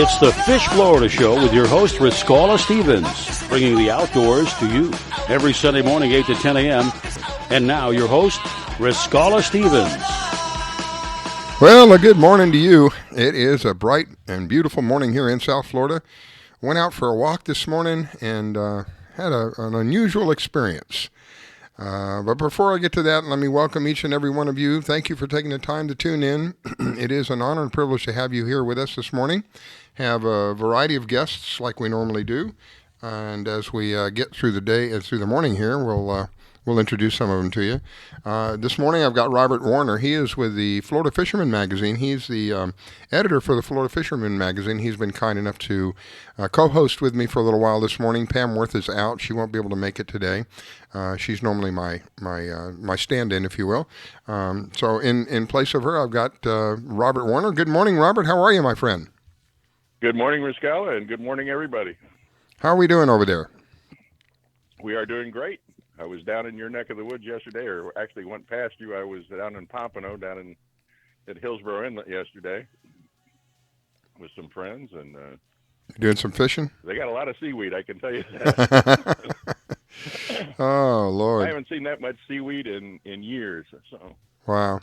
It's the Fish Florida Show with your host, Riscala Stevens, bringing the outdoors to you every Sunday morning, 8 to 10 a.m. And now your host, Riscala Stevens. Well, a good morning to you. It is a bright and beautiful morning here in South Florida. Went out for a walk this morning and had an unusual experience. But before I get to that, let me welcome each and every one of you. Thank you for taking the time to tune in. It is an honor and privilege to have you here with us this morning. Have a variety of guests like we normally do. And as we get through the day, through the morning here, we'll introduce some of them to you. This morning I've got Robert Warner. He is with the Florida Fisherman Magazine. He's the editor for the Florida Fisherman Magazine. He's been kind enough to co-host with me for a little while this morning. Pam Worth is out. She won't be able to make it today. She's normally my stand-in, if you will. So in place of her, I've got Robert Warner. Good morning, Robert. How are you, my friend? Good morning, Riscala, and good morning, everybody. How are we doing over there? We are doing great. I was down in your neck of the woods yesterday, or actually went past you. I was down in Pompano, at Hillsborough Inlet yesterday with some friends, and doing some fishing? They got a lot of seaweed, I can tell you that. Oh, Lord. I haven't seen that much seaweed in years. So. Wow.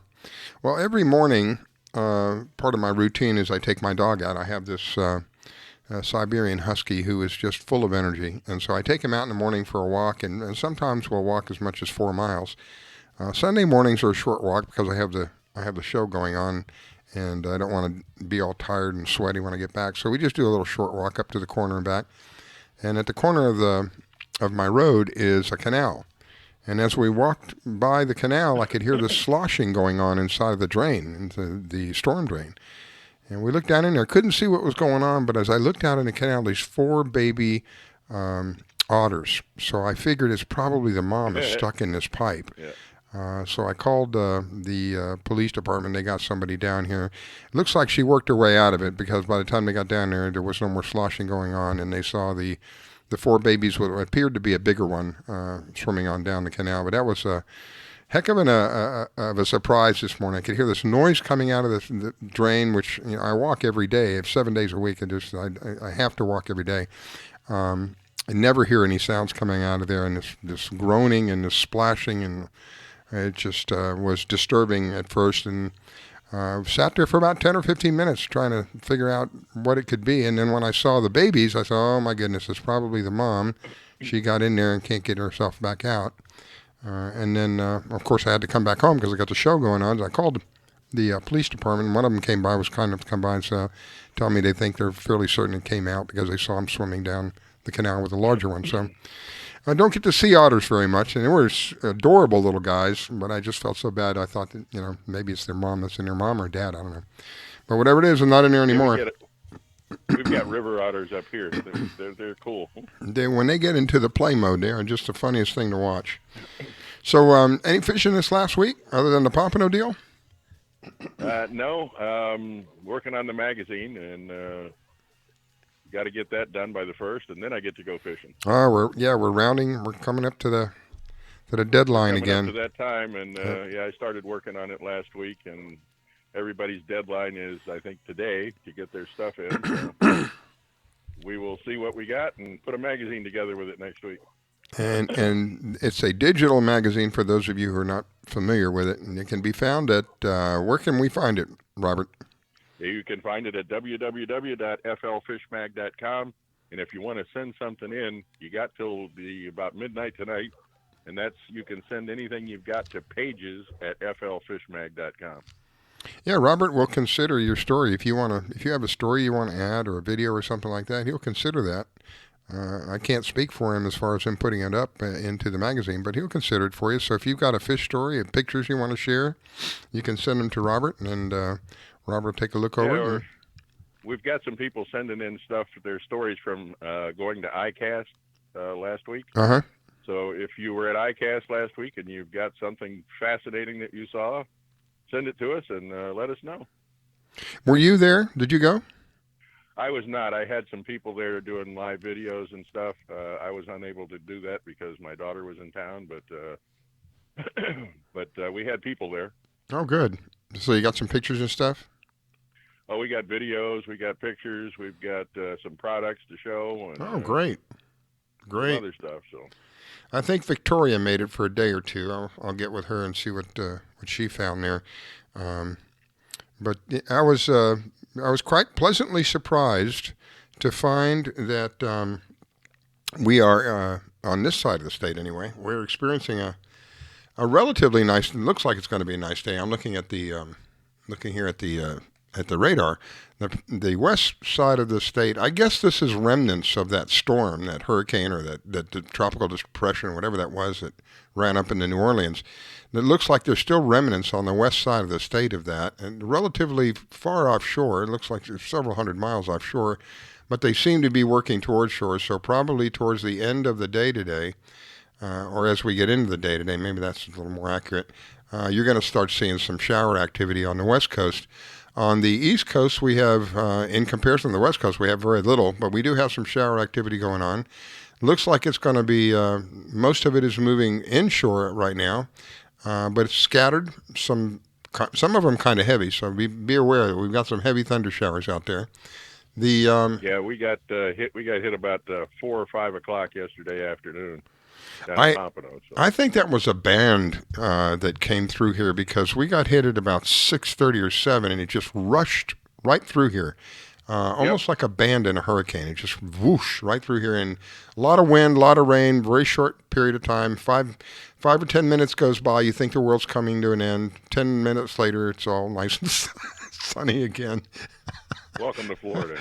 Well, every morning, part of my routine is I take my dog out. I have this Siberian Husky who is just full of energy. And so I take him out in the morning for a walk, and sometimes we'll walk as much as 4 miles. Sunday mornings are a short walk because I have the show going on, and I don't want to be all tired and sweaty when I get back. So we just do a little short walk up to the corner and back. And at the corner of my road is a canal. And as we walked by the canal, I could hear the sloshing going on inside of the drain, into the storm drain. And we looked down in there, couldn't see what was going on, but as I looked out in the canal, these 4 baby otters. So I figured it's probably the mom is stuck in this pipe. Yeah. So I called the police department. They got somebody down here. It looks like she worked her way out of it, because by the time they got down there was no more sloshing going on, and they saw the 4 babies, what appeared to be a bigger one, swimming on down the canal. But that was a heck of a surprise this morning. I could hear this noise coming out of the drain, which I walk every day. 7 days a week. I have to walk every day. I never hear any sounds coming out of there, and this groaning and this splashing, and it just was disturbing at first. And sat there for about 10 or 15 minutes trying to figure out what it could be. And then when I saw the babies, I thought, oh my goodness, it's probably the mom. She got in there and can't get herself back out. And then, of course, I had to come back home because I got the show going on. So I called the police department. One of them came by, was kind enough to come by and tell me they think they're fairly certain it came out because they saw him swimming down the canal with a larger one. So I don't get to see otters very much, and they were adorable little guys, but I just felt so bad. I thought that, maybe it's their mom that's in there, mom or dad, I don't know. But whatever it is, I'm not in there anymore. We've got river otters up here. They're cool. When they get into the play mode, they are just the funniest thing to watch. So any fishing this last week other than the Pompano deal? No. Working on the magazine, and got to get that done by the 1st, and then I get to go fishing. Oh, we're rounding. We're coming up to the deadline again. Up to that time, and I started working on it last week, and everybody's deadline is, I think, today to get their stuff in. So we will see what we got and put a magazine together with it next week. And it's a digital magazine for those of you who are not familiar with it, and it can be found at where can we find it, Robert? You can find it at www.flfishmag.com, and if you want to send something in, you got till about midnight tonight, and you can send anything you've got to pages@flfishmag.com. Yeah, Robert will consider your story. If you have a story you want to add or a video or something like that, he'll consider that. I can't speak for him as far as him putting it up into the magazine, but he'll consider it for you. So if you've got a fish story and pictures you want to share, you can send them to Robert, and Robert will take a look over it. We've got some people sending in stuff, their stories from going to ICAST last week. Uh-huh. So if you were at ICAST last week and you've got something fascinating that you saw, send it to us and let us know. Were you there? Did you go? I was not. I had some people there doing live videos and stuff. I was unable to do that because my daughter was in town, but we had people there. Oh, good. So you got some pictures and stuff? Oh, we got videos, we got pictures, we've got some products to show, and Oh, great. some other stuff. So I think Victoria made it for a day or two. I'll get with her and see what she found there. But I was quite pleasantly surprised to find that we are on this side of the state anyway. We're experiencing a relatively nice. It looks like it's going to be a nice day. I'm looking at the radar. The west side of the state, I guess this is remnants of that storm, that hurricane, or that tropical depression, whatever that was, that ran up into New Orleans. And it looks like there's still remnants on the west side of the state of that, and relatively far offshore. It looks like there's several hundred miles offshore, but they seem to be working towards shore, so probably towards the end of the day today, or as we get into the day today, maybe that's a little more accurate, you're going to start seeing some shower activity on the west coast. On the east coast, we have, in comparison to the west coast, we have very little, but we do have some shower activity going on. Looks like it's going to be, most of it is moving inshore right now, but it's scattered, some of them kind of heavy, so be aware. We've got some heavy thunder showers out there. Yeah, we got hit about 4 or 5 o'clock yesterday afternoon. I think that was a band that came through here, because we got hit at about 6:30 or 7, and it just rushed right through here, almost like a band in a hurricane. It just whoosh right through here, and a lot of wind, a lot of rain, very short period of time. 5 or 10 minutes goes by, you think the world's coming to an end. 10 minutes later, it's all nice and sunny again. Welcome to Florida.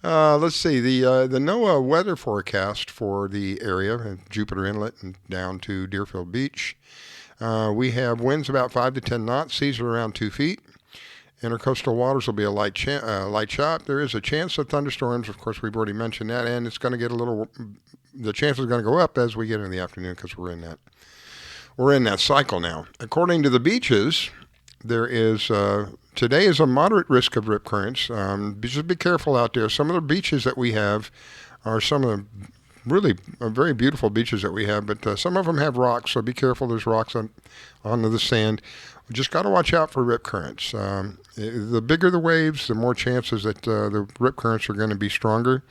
Let's see, the NOAA weather forecast for the area, Jupiter Inlet and down to Deerfield Beach. We have winds about 5 to 10 knots, seas are around 2 feet. Intercoastal waters will be a light chop. There is a chance of thunderstorms. Of course, we've already mentioned that, and it's going to get the chances are going to go up as we get in the afternoon, because we're in that cycle now. According to the beaches, there is today is a moderate risk of rip currents. Just be careful out there. Some of the beaches that we have are some of the really very beautiful beaches that we have, but some of them have rocks, so be careful. There's rocks on the sand. We just got to watch out for rip currents. The bigger the waves, the more chances that the rip currents are going to be stronger.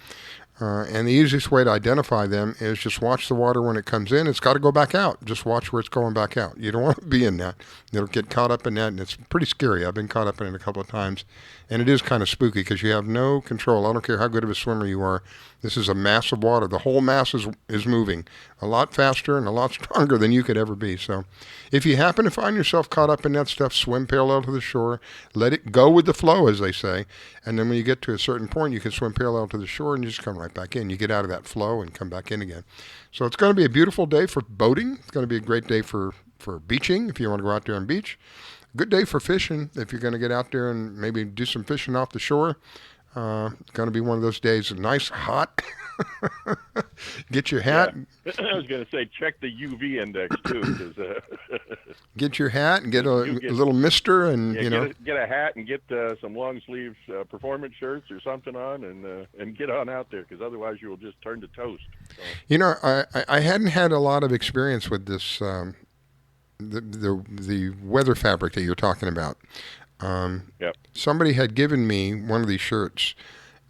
And the easiest way to identify them is just watch the water when it comes in. It's got to go back out. Just watch where it's going back out. You don't want to be in that. You'll get caught up in that, and it's pretty scary. I've been caught up in it a couple of times, and it is kind of spooky because you have no control. I don't care how good of a swimmer you are. This is a mass of water. The whole mass is moving a lot faster and a lot stronger than you could ever be. So if you happen to find yourself caught up in that stuff, swim parallel to the shore. Let it go with the flow, as they say. And then when you get to a certain point, you can swim parallel to the shore and you just come right back in. You get out of that flow and come back in again. So it's going to be a beautiful day for boating. It's going to be a great day for beaching if you want to go out there and beach. Good day for fishing if you're going to get out there and maybe do some fishing off the shore. It's going to be one of those days, nice, hot. Get your hat. Yeah. I was going to say, check the UV index too. Cause, get your hat and get a little mister, and get a hat and get some long sleeves performance shirts or something on, and get on out there, because otherwise you will just turn to toast. So. I hadn't had a lot of experience with this the weather fabric that you're talking about. Yep. Somebody had given me one of these shirts,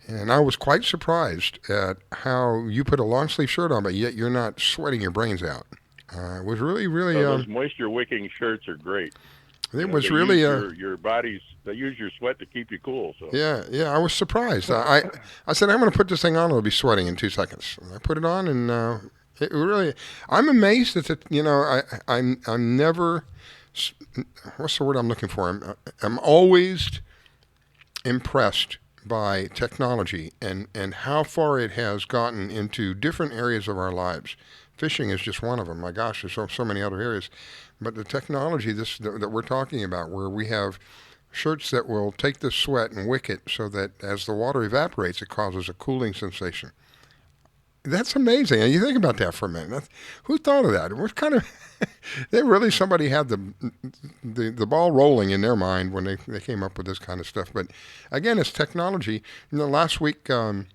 and I was quite surprised at how you put a long sleeve shirt on, but yet you're not sweating your brains out. It was really, really. Those moisture wicking shirts are great. It was really your bodies. They use your sweat to keep you cool. So yeah, I was surprised. I said, I'm going to put this thing on. I'll be sweating in 2 seconds. And I put it on, and it really. I'm amazed that I'm never. What's the word I'm looking for? I'm always impressed by technology and how far it has gotten into different areas of our lives. Fishing is just one of them. My gosh, there's so many other areas. But the technology that we're talking about, where we have shirts that will take the sweat and wick it so that as the water evaporates, it causes a cooling sensation. That's amazing. And you think about that for a minute. Who thought of that? What kind of... somebody had the ball rolling in their mind when they came up with this kind of stuff. But again, it's technology. Last week, Pam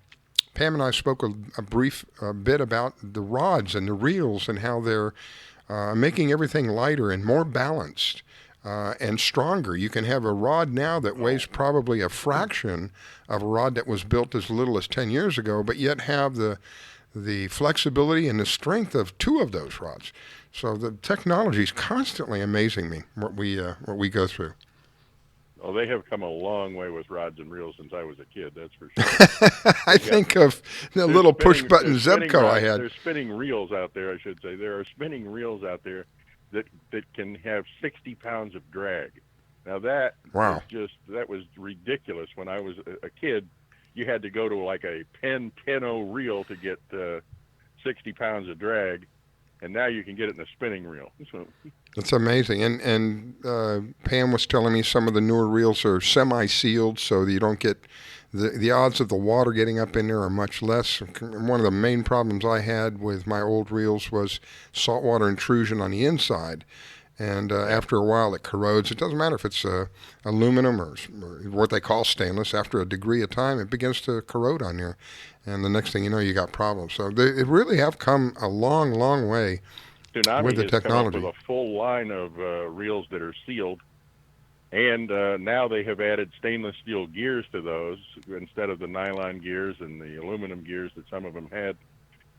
and I spoke a brief bit about the rods and the reels and how they're making everything lighter and more balanced. and stronger. You can have a rod now that weighs probably a fraction of a rod that was built as little as 10 years ago, but yet have the flexibility and the strength of two of those rods. So the technology is constantly amazing me, what we go through. Oh, they have come a long way with rods and reels since I was a kid, that's for sure. I think of the little push-button Zebco I had. There's spinning reels out there, I should say. There are spinning reels out there that can have 60 pounds of drag. Now that was ridiculous. When I was a kid, you had to go to like a Penn 10-0 reel to get 60 pounds of drag, and now you can get it in a spinning reel. It's amazing. And Pam was telling me some of the newer reels are semi-sealed, so that you don't get the odds of the water getting up in there are much less. One of the main problems I had with my old reels was saltwater intrusion on the inside. And after a while, it corrodes. It doesn't matter if it's aluminum or what they call stainless. After a degree of time, it begins to corrode on you. And the next thing you know, you got problems. So they really have come a long, long way with the technology. Tsunami has come up with a full line of reels that are sealed. And now they have added stainless steel gears to those instead of the nylon gears and the aluminum gears that some of them had.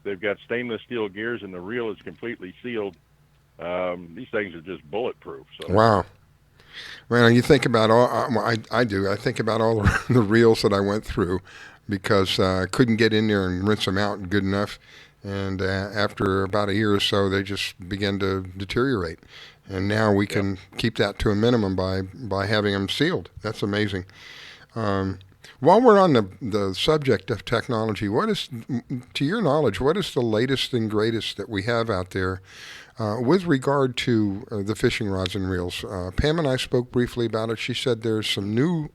They've got stainless steel gears, and the reel is completely sealed. These things are just bulletproof. So. Wow. Man, you think about I do. I think about all the reels that I went through because I couldn't get in there and rinse them out good enough. And after about a year or so, they just began to deteriorate. And now we can keep that to a minimum by having them sealed. That's amazing. While we're on the subject of technology, what is, to your knowledge, what is the latest and greatest that we have out there with regard to the fishing rods and reels? Pam and I spoke briefly about it. She said there's some new,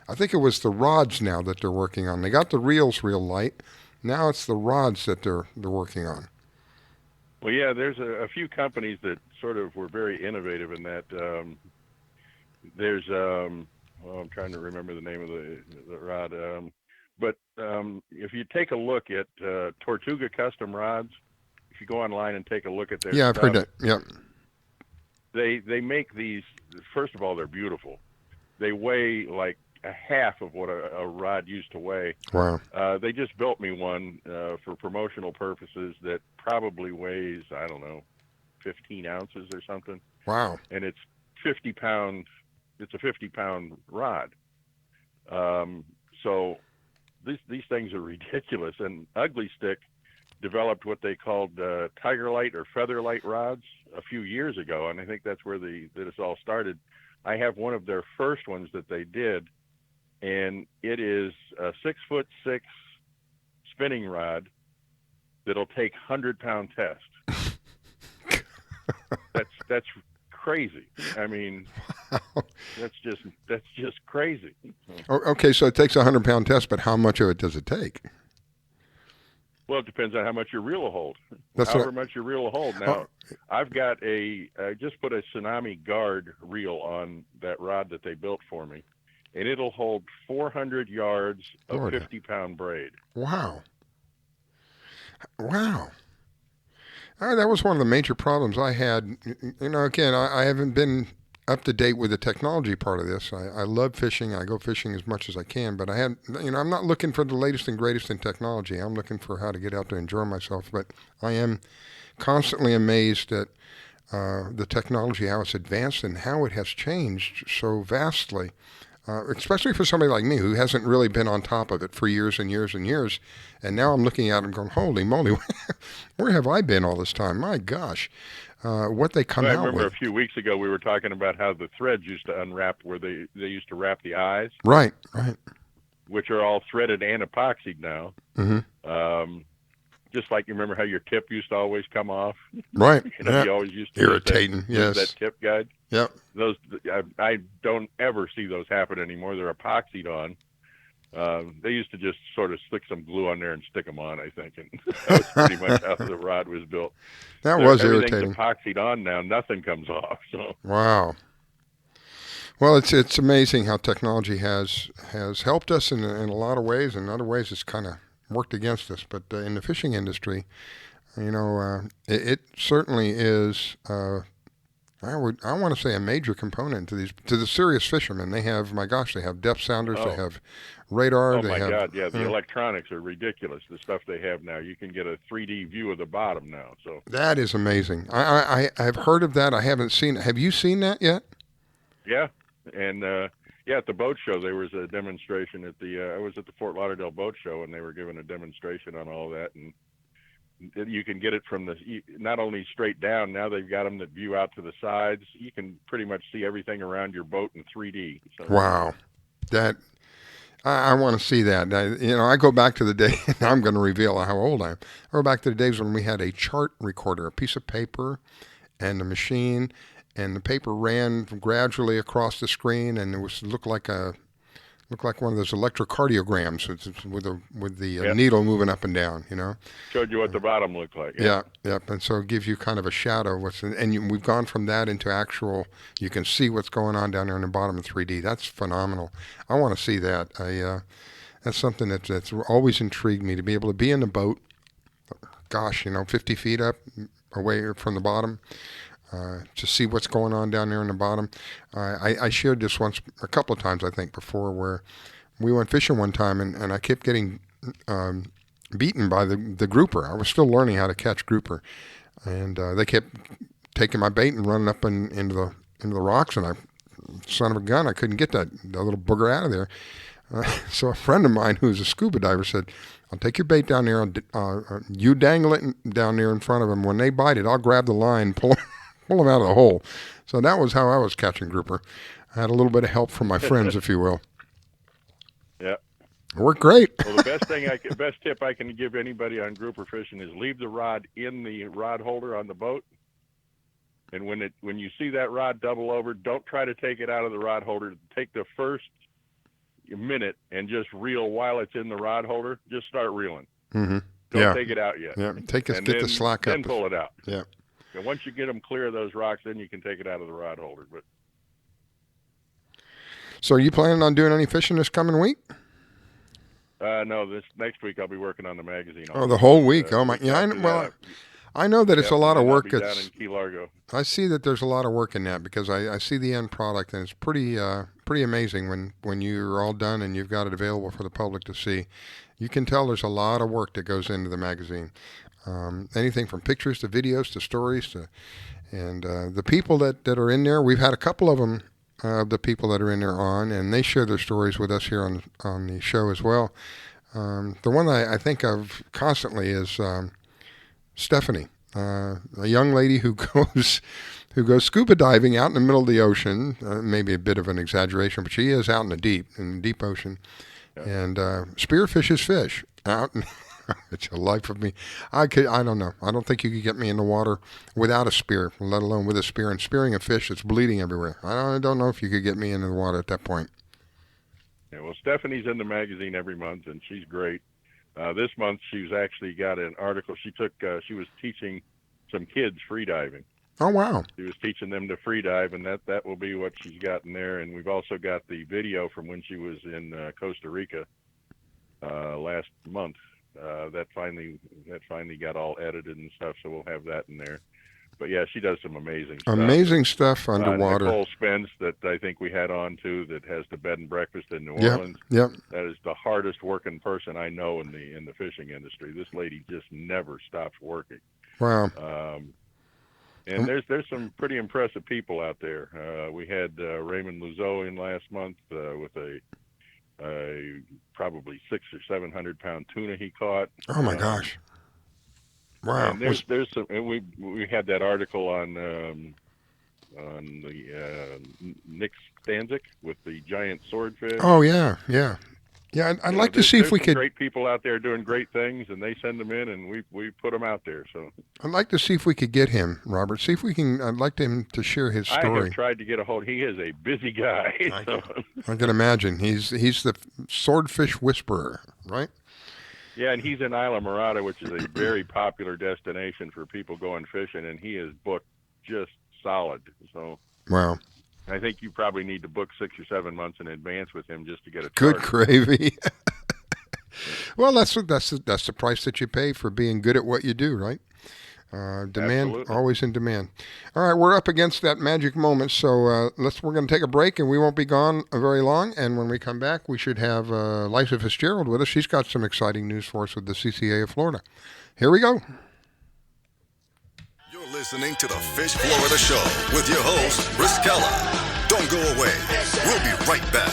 I think it was the rods now that they're working on. They got the reels real light. Now it's the rods that they're working on. Well, yeah, there's a few companies that sort of were very innovative in that. There's I'm trying to remember the name of the rod. But if you take a look at Tortuga Custom Rods, if you go online and take a look at their I've heard that. Yeah. They make these, first of all, they're beautiful. They weigh like a half of what a rod used to weigh. Wow. They just built me one for promotional purposes that probably weighs, I don't know, 15 ounces or something. Wow. And it's 50 pounds. It's a 50-pound rod. So these things are ridiculous. And Ugly Stick developed what they called Tiger Light or Feather Light rods a few years ago, and I think that's where this all started. I have one of their first ones that they did, and it is a 6'6" spinning rod that'll take 100-pound test. That's crazy. I mean, wow. that's just crazy. Okay, so it takes a 100-pound test, but how much of it does it take? Well, it depends on how much your reel will hold. However much your reel will hold. Now, I just put a Tsunami Guard reel on that rod that they built for me, and it'll hold 400 yards of 50-pound braid. Wow. Wow. That was one of the major problems I had. Again, I haven't been up to date with the technology part of this. I love fishing. I go fishing as much as I can, but I'm not looking for the latest and greatest in technology. I'm looking for how to get out to enjoy myself. But I am constantly amazed at the technology, how it's advanced and how it has changed so vastly. Especially for somebody like me who hasn't really been on top of it for years and years and years. And now I'm looking at it and going, holy moly, where have I been all this time? My gosh, what they come out with. I remember a few weeks ago we were talking about how the threads used to unwrap where they used to wrap the eyes. Right. Which are all threaded and epoxied now. Mm-hmm. Just like you remember how your tip used to always come off. Right. You always used to irritating. Yes. That tip guide. Yep. Those I don't ever see those happen anymore. They're epoxied on. They used to just sort of stick some glue on there and stick them on, I think, and that was pretty much how the rod was built. That was irritating. Everything's epoxied on now; nothing comes off. So. Wow. Well, it's amazing how technology has helped us in a lot of ways, and in other ways it's kind of worked against us. But in the fishing industry, it certainly is I want to say a major component to the serious fishermen. They have, my gosh, they have depth sounders, they have radar, Oh they my have. God, yeah, the electronics are ridiculous. The stuff they have now, you can get a 3D view of the bottom now. So that is amazing. I've heard of that. I haven't seen it. Have you seen that yet? yeah, and yeah, at the boat show there was a demonstration at the. I was at the Fort Lauderdale boat show, and they were giving a demonstration on all that, and you can get it from not only straight down. Now they've got them that view out to the sides. You can pretty much see everything around your boat in 3D. So, wow, that I want to see that. I go back to the day, and I'm going to reveal how old I am. I go back to the days when we had a chart recorder, a piece of paper, and a machine, and the paper ran gradually across the screen, and it looked like one of those electrocardiograms with the needle moving up and down. Showed you what the bottom looked like. Yeah, and so it gives you kind of a shadow of we've gone from that into actual. You can see what's going on down there in the bottom in 3D. That's phenomenal. I want to see that. That's something that's always intrigued me, to be able to be in the boat. Gosh, 50 feet up away from the bottom. To see what's going on down there in the bottom. I shared this once, a couple of times I think before, where we went fishing one time and I kept getting beaten by the grouper. I was still learning how to catch grouper, and they kept taking my bait and running up into the rocks, and son of a gun, I couldn't get that little booger out of there. So a friend of mine who's a scuba diver said, I'll take your bait down there, you dangle it down there in front of them. When they bite it, I'll grab the line, pull them out of the hole. So that was how I was catching grouper. I had a little bit of help from my friends, if you will. Yeah. It worked great. Well, the best tip I can give anybody on grouper fishing is leave the rod in the rod holder on the boat. And when you see that rod double over, don't try to take it out of the rod holder. Take the first minute and just reel while it's in the rod holder. Just start reeling. Mm-hmm. Don't take it out yet. Yeah, get the slack up. Then pull it out. Yeah. And once you get them clear of those rocks, then you can take it out of the rod holder. But so, are you planning on doing any fishing this coming week? No, this next week I'll be working on the magazine. Oh, the whole week. Oh my! Yeah, I know that it's a lot of work. Down in Key Largo. I see that there's a lot of work in that, because I see the end product, and it's pretty amazing when you're all done and you've got it available for the public to see. You can tell there's a lot of work that goes into the magazine. Anything from pictures to videos to stories and the people that are in there. We've had a couple of them, the people that are in there and they share their stories with us here on the show as well. The one I think of constantly is Stephanie, a young lady who goes scuba diving out in the middle of the ocean. Maybe a bit of an exaggeration, but she is out in the deep ocean, and spearfishes fish out. It's a life of me. I don't know. I don't think you could get me in the water without a spear, let alone with a spear. And spearing a fish that's bleeding everywhere. I don't know if you could get me into the water at that point. Yeah, well, Stephanie's in the magazine every month, and she's great. This month, she's actually got an article. She was teaching some kids free diving. Oh, wow. She was teaching them to free dive, and that will be what she's got in there. And we've also got the video from when she was in Costa Rica last month. That finally got all edited and stuff, so we'll have that in there. But yeah, she does some amazing stuff underwater. Nicole Spence, that I think we had on too, that has the bed and breakfast in New Orleans. Yep. That is the hardest working person I know in the fishing industry. This lady just never stops working. Wow. And there's some pretty impressive people out there. We had Raymond Luzeau in last month with a probably 600 or 700 pound tuna he caught. Oh my gosh! Wow. And there's some. And we had that article on the Nick Stanzik with the giant swordfish. Oh yeah. I'd like to see if we could. Great people out there doing great things, and they send them in, and we put them out there. So I'd like to see if we could get him, Robert. See if we can. I'd like him to share his story. I have tried to get a hold. He is a busy guy. I can imagine. He's the swordfish whisperer, right? Yeah, and he's in Isla Morada, which is a very popular destination for people going fishing, and he is booked just solid. So wow. I think you probably need to book 6 or 7 months in advance with him just to get a good gravy. Well, that's the price that you pay for being good at what you do, right? Demand, Absolutely. always in demand. All right, we're up against that magic moment, so we're going to take a break, and we won't be gone very long. And when we come back, we should have Leiza Fitzgerald with us. She's got some exciting news for us with the CCA of Florida. Here we go. You're listening to the Fish Florida Show with your host, Riskella. Don't go away. We'll be right back.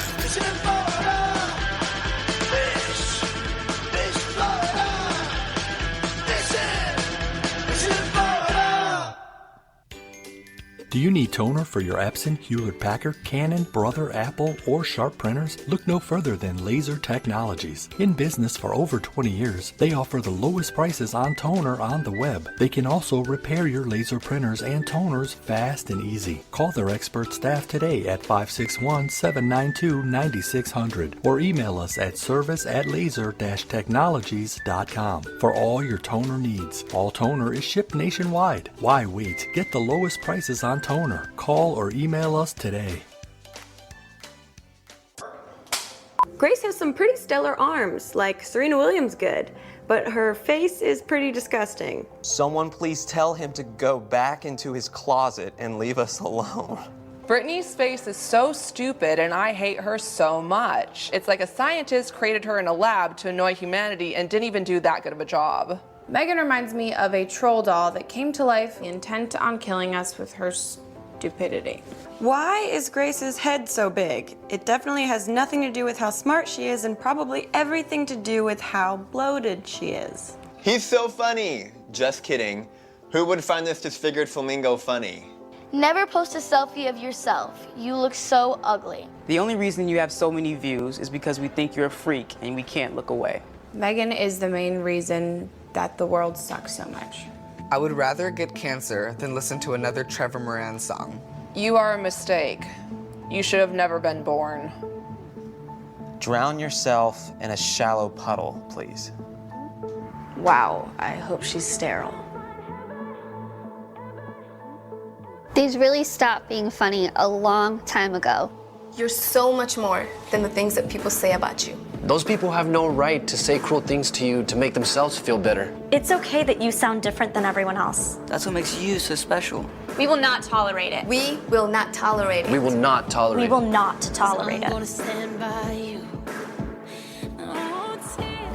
Do you need toner for your Epson, Hewlett-Packard, Canon, Brother, Apple, or Sharp printers? Look no further than Laser Technologies. In business for over 20 years, they offer the lowest prices on toner on the web. They can also repair your laser printers and toners fast and easy. Call their expert staff today at 561-792-9600 or email us at service@laser-technologies.com for all your toner needs. All toner is shipped nationwide. Why wait? Get the lowest prices on toner. Call or email us today. Grace has some pretty stellar arms, like Serena Williams good, but her face is pretty disgusting. Someone please tell him to go back into his closet and leave us alone. Brittany's face is so stupid and I hate her so much. It's like a scientist created her in a lab to annoy humanity and didn't even do that good of a job. Megan reminds me of a troll doll that came to life intent on killing us with her stupidity. Why is Grace's head so big? It definitely has nothing to do with how smart she is and probably everything to do with how bloated she is. He's so funny. Just kidding. Who would find this disfigured flamingo funny? Never post a selfie of yourself. You look so ugly. The only reason you have so many views is because we think you're a freak and we can't look away. Megan is the main reason that the world sucks so much. I would rather get cancer than listen to another Trevor Moran song. You are a mistake. You should have never been born. Drown yourself in a shallow puddle, please. Wow, I hope she's sterile. These really stopped being funny a long time ago. You're so much more than the things that people say about you. Those people have no right to say cruel things to you to make themselves feel better. It's okay that you sound different than everyone else. That's what makes you so special. We will not tolerate it. We will not tolerate it. We will not tolerate it. We will not tolerate it.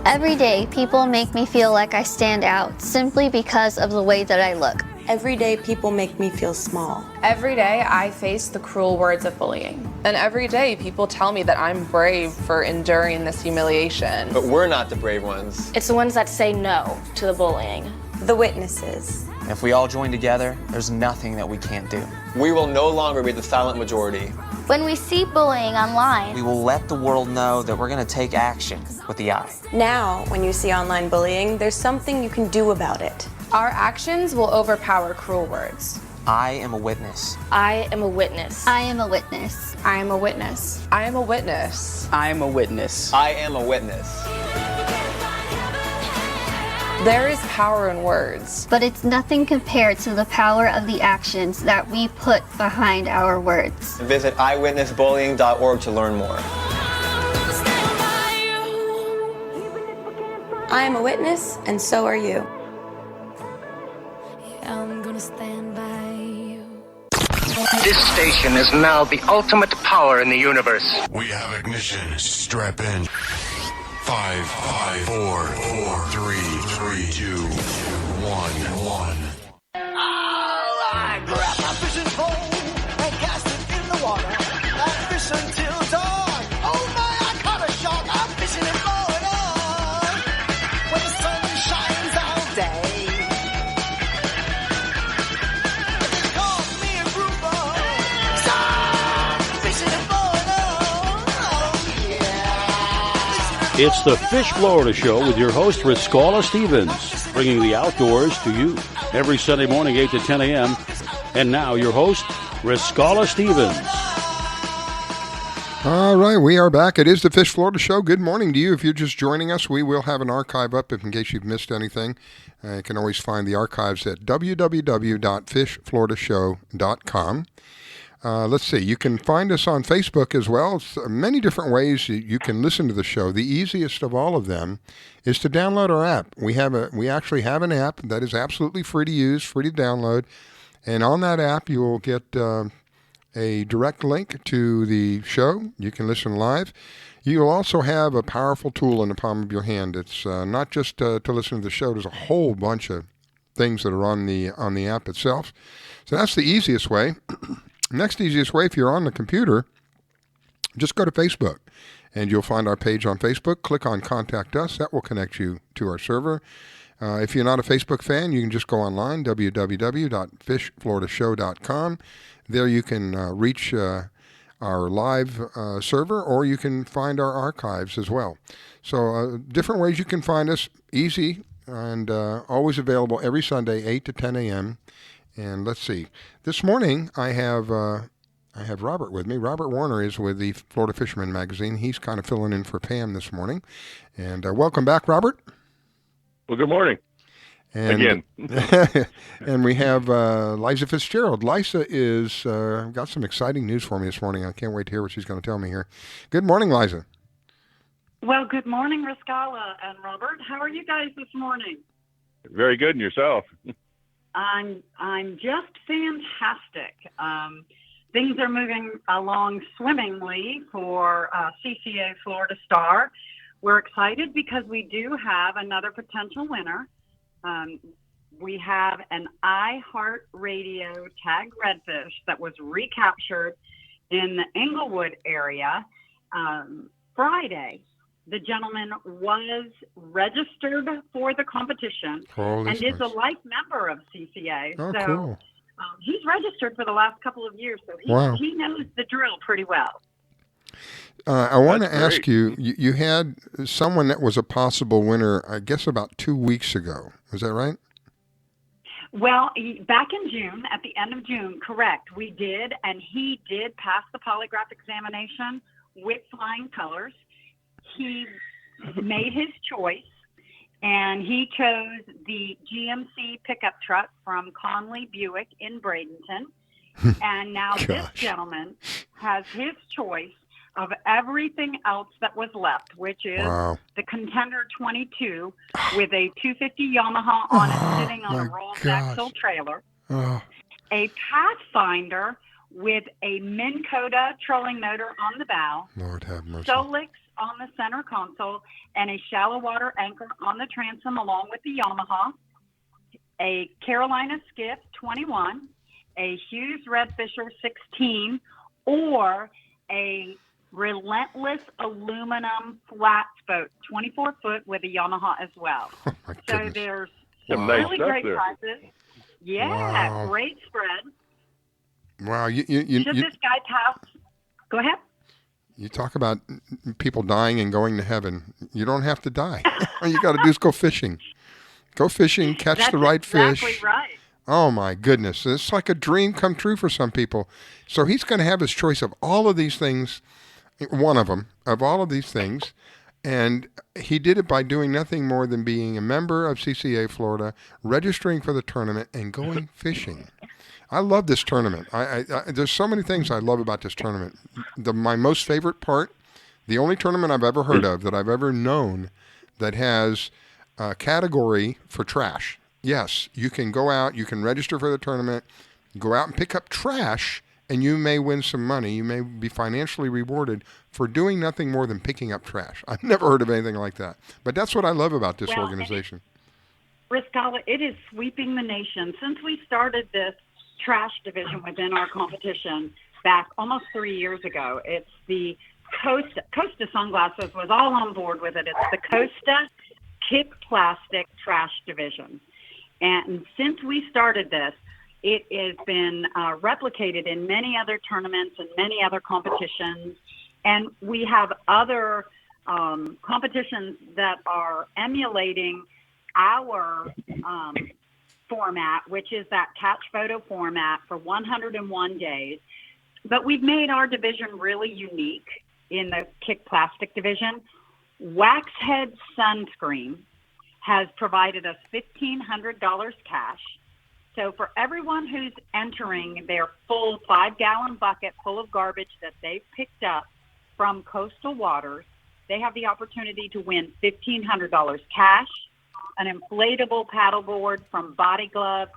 Every day, people make me feel like I stand out simply because of the way that I look. Every day people make me feel small. Every day I face the cruel words of bullying. And every day people tell me that I'm brave for enduring this humiliation. But we're not the brave ones. It's the ones that say no to the bullying. The witnesses. If we all join together, there's nothing that we can't do. We will no longer be the silent majority. When we see bullying online, We will let the world know that we're going to take action with the eye. Now, when you see online bullying, there's something you can do about it. Our actions will overpower cruel words. I am a witness. I am a witness. I am a witness. I am a witness. I am a witness. I am a witness. I am a witness. There is power in words. But it's nothing compared to the power of the actions that we put behind our words. Visit eyewitnessbullying.org to learn more. I am a witness, and so are you. I'm gonna stand by you. This station is now the ultimate power in the universe. We have ignition. Strap in. 5, 4, 3, 2, 1. I grab my fishing pole and cast it in the water. I fish until dawn. Oh my, I caught a shark. I'm fishing and blowing on when the sun shines all day. They call me a grouper. So I'm fishing and blowing on. Oh yeah. It's the Fish Florida Show with your host, Riskalla Stevens, bringing the outdoors to you every Sunday morning, 8 to 10 a.m. And now your host, Riskalla Stevens. All right, we are back. It is the Fish Florida Show. Good morning to you. If you're just joining us, we will have an archive up in case you've missed anything. You can always find the archives at www.fishfloridashow.com. Let's see. You can find us on Facebook as well. It's many different ways you can listen to the show. The easiest of all of them is to download our app. We actually have an app that is absolutely free to use, free to download. And on that app, you will get a direct link to the show. You can listen live. You'll also have a powerful tool in the palm of your hand. It's not just to listen to the show. There's a whole bunch of things that are on the app itself. So that's the easiest way. Next easiest way, if you're on the computer, just go to Facebook, and you'll find our page on Facebook. Click on Contact Us. That will connect you to our server. If you're not a Facebook fan, you can just go online, www.fishfloridashow.com. There you can reach our live server, or you can find our archives as well. So different ways you can find us, easy, and always available every Sunday, 8 to 10 a.m., And let's see. This morning I have Robert with me. Robert Warner is with the Florida Fisherman Magazine. He's kind of filling in for Pam this morning. And welcome back, Robert. Well, good morning. And, again. And we have Leiza Fitzgerald. Leiza is got some exciting news for me this morning. I can't wait to hear what she's going to tell me here. Good morning, Leiza. Well, good morning, Riscala and Robert. How are you guys this morning? Very good, and yourself? I'm just fantastic. Things are moving along swimmingly for CCA Florida Star. We're excited because we do have another potential winner. We have an iHeartRadio tagged redfish that was recaptured in the Englewood area Friday. The gentleman was registered for the competition and is a life member of CCA. Oh, so cool. He's registered for the last couple of years, so he knows the drill pretty well. I want to ask you, you had someone that was a possible winner, I guess, about 2 weeks ago. Is that right? Well, back in June, at the end of June, correct, we did, and he did pass the polygraph examination with flying colors. He made his choice, and he chose the GMC pickup truck from Conley Buick in Bradenton. And now this gentleman has his choice of everything else that was left, which is the Contender 22 with a 250 Yamaha on it, sitting on a rolled axle trailer, a Pathfinder with a Minn Kota trolling motor on the bow, Lord have mercy, Solix on the center console, and a shallow water anchor on the transom along with the Yamaha, a Carolina Skiff 21, a Hughes Redfisher 16, or a Relentless aluminum flats boat, 24 foot with a Yamaha as well. So there's some really great prizes. Yeah, great spread. Wow, Should this guy pass? Go ahead. You talk about people dying and going to heaven. You don't have to die. All you got to do is go fishing. Go fishing, catch the right fish. That's exactly right. Oh, my goodness. It's like a dream come true for some people. So he's going to have his choice of all of these things, one of them, of all of these things. And he did it by doing nothing more than being a member of CCA Florida, registering for the tournament, and going fishing. I love this tournament. There's so many things I love about this tournament. My most favorite part, the only tournament I've ever heard of that I've ever known that has a category for trash. Yes, you can go out, you can register for the tournament, go out and pick up trash, and you may win some money. You may be financially rewarded for doing nothing more than picking up trash. I've never heard of anything like that. But that's what I love about this organization. Riscala, it is sweeping the nation. Since we started this trash division within our competition back almost 3 years ago, it's the Costa Sunglasses was all on board with it. It's the Costa Kick Plastic Trash Division. And since we started this, it has been replicated in many other tournaments and many other competitions. And we have other competitions that are emulating our format, which is that catch photo format for 101 days. But we've made our division really unique in the Kick Plastic division. Waxhead Sunscreen has provided us $1,500 cash. So for everyone who's entering their full 5-gallon bucket full of garbage that they've picked up from coastal waters, they have the opportunity to win $1,500 cash, an inflatable paddleboard from Body Glove,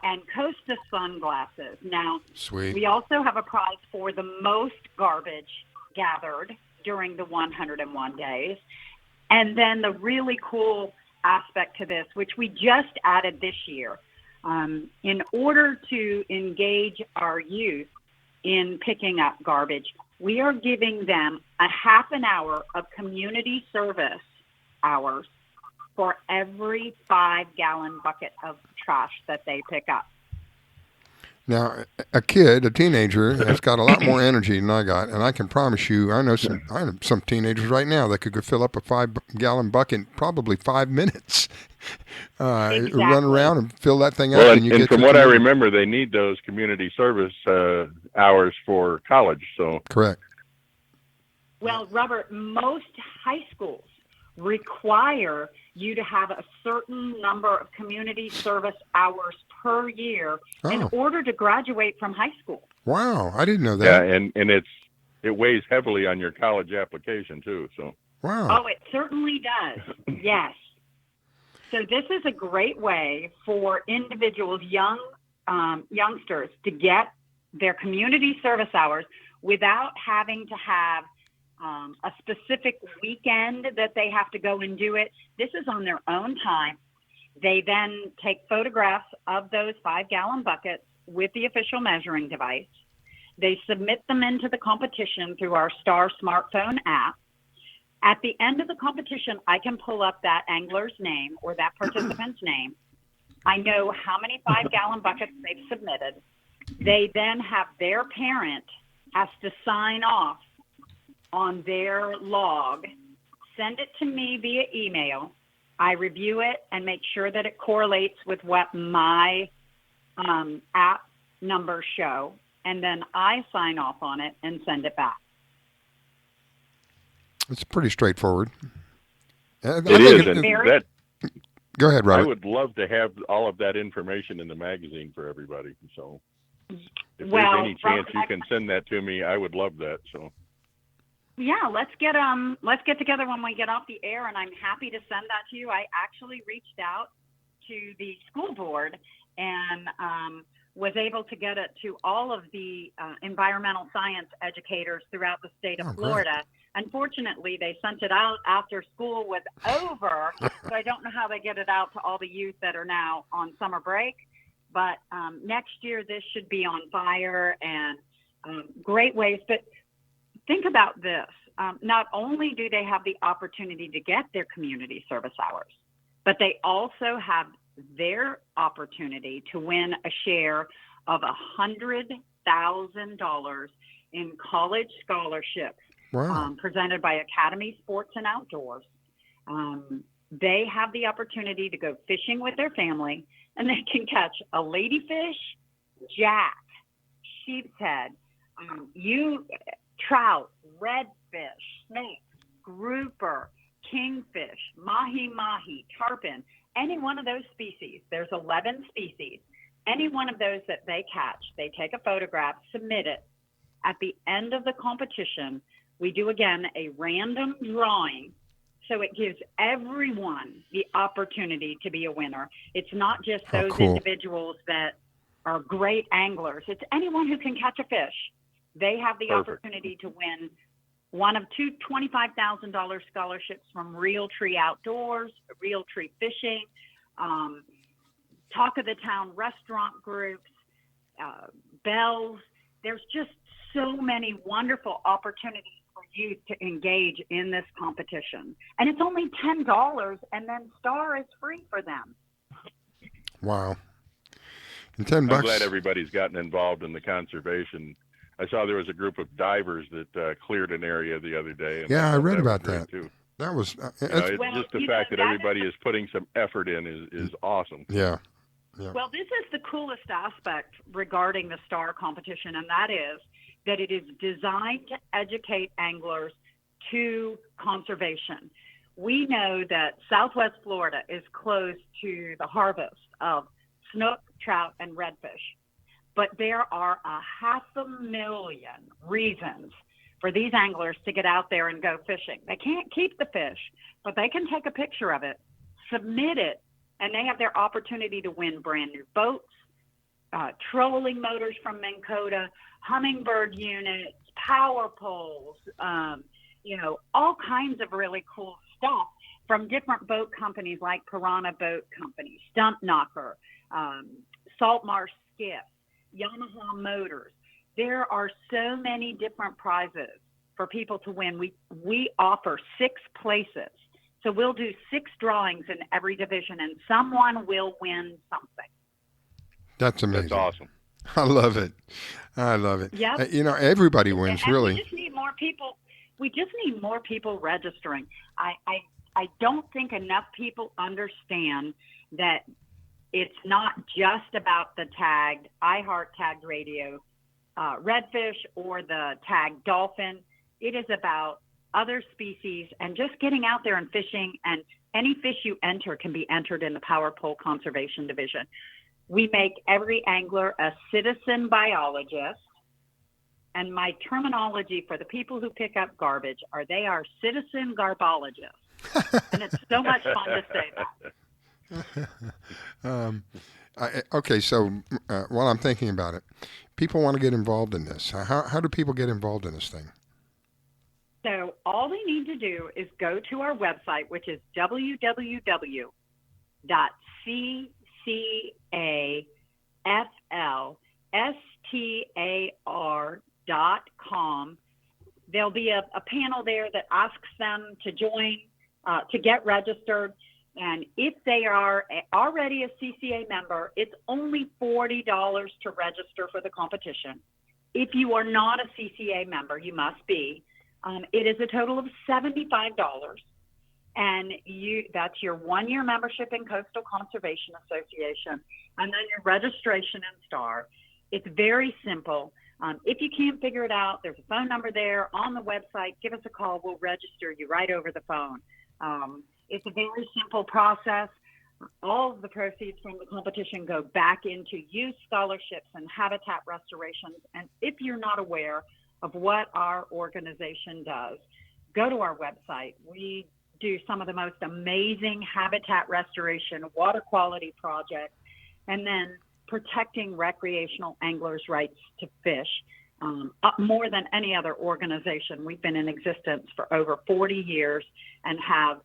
and Costa sunglasses. Now, Sweet. We also have a prize for the most garbage gathered during the 101 days. And then the really cool aspect to this, which we just added this year, in order to engage our youth in picking up garbage, we are giving them a half an hour of community service hours for every 5-gallon bucket of trash that they pick up. Now, a teenager, has got a lot more energy than I got, and I can promise you, I know some teenagers right now that could fill up a 5-gallon bucket in probably 5 minutes. Exactly. Run around and fill that thing up. Well, and from what I remember, they need those community service hours for college. So correct. Well, Robert, most high schools require you to have a certain number of community service hours per year in order to graduate from high school. Wow, I didn't know that. Yeah, and it weighs heavily on your college application too. So wow. Oh, it certainly does. Yes. So this is a great way for individuals, youngsters, to get their community service hours without having to have a specific weekend that they have to go and do it. This is on their own time. They then take photographs of those 5-gallon buckets with the official measuring device. They submit them into the competition through our Star smartphone app. At the end of the competition, I can pull up that angler's name or that participant's name. I know how many 5-gallon buckets they've submitted. They then have their parent has to sign off on their log, send it to me via email. I review it and make sure that it correlates with what my app numbers show, and then I sign off on it and send it back. It's pretty straightforward. It is. And that, go ahead, Robert. I would love to have all of that information in the magazine for everybody. So if there's any chance you can send that to me, I would love that. So. Yeah, let's get together when we get off the air, and I'm happy to send that to you. I actually reached out to the school board and was able to get it to all of the environmental science educators throughout the state of Florida. Great. Unfortunately, they sent it out after school was over, so I don't know how they get it out to all the youth that are now on summer break. But next year, this should be on fire, and great ways. But think about this. Not only do they have the opportunity to get their community service hours, but they also have their opportunity to win a share of $100,000 in college scholarships. Wow. Presented by Academy Sports and Outdoors. They have the opportunity to go fishing with their family, and they can catch a ladyfish, jack, sheep's head, trout, redfish, snake, grouper, kingfish, mahi-mahi, tarpon, any one of those species. There's 11 species. Any one of those that they catch, they take a photograph, submit it. At the end of the competition, we do, again, a random drawing, so it gives everyone the opportunity to be a winner. It's not just those individuals that are great anglers. It's anyone who can catch a fish. They have the opportunity to win one of two $25,000 scholarships from Real Tree Outdoors, Real Tree Fishing, Talk of the Town restaurant groups, Bells. There's just so many wonderful opportunities for youth to engage in this competition. And it's only $10, and then Star is free for them. Wow. And $10. I'm glad everybody's gotten involved in the conservation. I saw there was a group of divers that cleared an area the other day. And yeah, I read about that. Too. That was just the fact that everybody is putting some effort in is awesome. Yeah. Well, this is the coolest aspect regarding the Star competition, and that is that it is designed to educate anglers to conservation. We know that Southwest Florida is close to the harvest of snook, trout, and redfish. But there are 500,000 reasons for these anglers to get out there and go fishing. They can't keep the fish, but they can take a picture of it, submit it, and they have their opportunity to win brand new boats, trolling motors from Minn Kota, hummingbird units, power poles, all kinds of really cool stuff from different boat companies like Piranha Boat Company, Stump Knocker, Salt Marsh Skiff, Yamaha Motors. There are so many different prizes for people to win. We offer 6 places. So we'll do 6 drawings in every division, and someone will win something. That's amazing. That's awesome. I love it. I love it. Yep. Everybody wins, and really. We just need more people. We just need more people registering. I don't think enough people understand that it's not just about the tagged, iHeart tagged radio redfish or the tagged dolphin. It is about other species and just getting out there and fishing. And any fish you enter can be entered in the Power Pole Conservation Division. We make every angler a citizen biologist. And my terminology for the people who pick up garbage they are citizen garbologists. And it's so much fun to say that. Okay, so while I'm thinking about it, people want to get involved in this. How do people get involved in this thing? So all they need to do is go to our website, which is www.cacflstar.com. There'll be a panel there that asks them to join, to get registered. And if they are already a CCA member, it's only $40 to register for the competition. If you are not a CCA member, you must be. It is a total of $75, and that's your 1-year membership in Coastal Conservation Association, and then your registration in STAR. It's very simple. If you can't figure it out, there's a phone number there on the website. Give us a call. We'll register you right over the phone. It's a very simple process. All of the proceeds from the competition go back into youth scholarships and habitat restorations. And if you're not aware of what our organization does, go to our website. We do some of the most amazing habitat restoration, water quality projects, and then protecting recreational anglers' rights to fish. More than any other organization. We've been in existence for over 40 years and have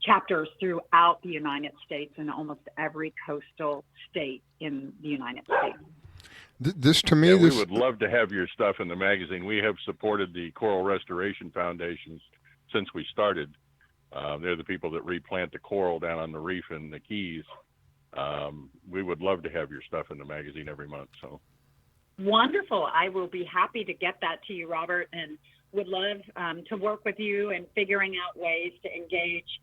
chapters throughout the United States in almost every coastal state in the United States. This to me, we would love to have your stuff in the magazine. We have supported the Coral Restoration Foundations since we started. They're the people that replant the coral down on the reef in the Keys. We would love to have your stuff in the magazine every month. So wonderful. I will be happy to get that to you, Robert, and would love to work with you in figuring out ways to engage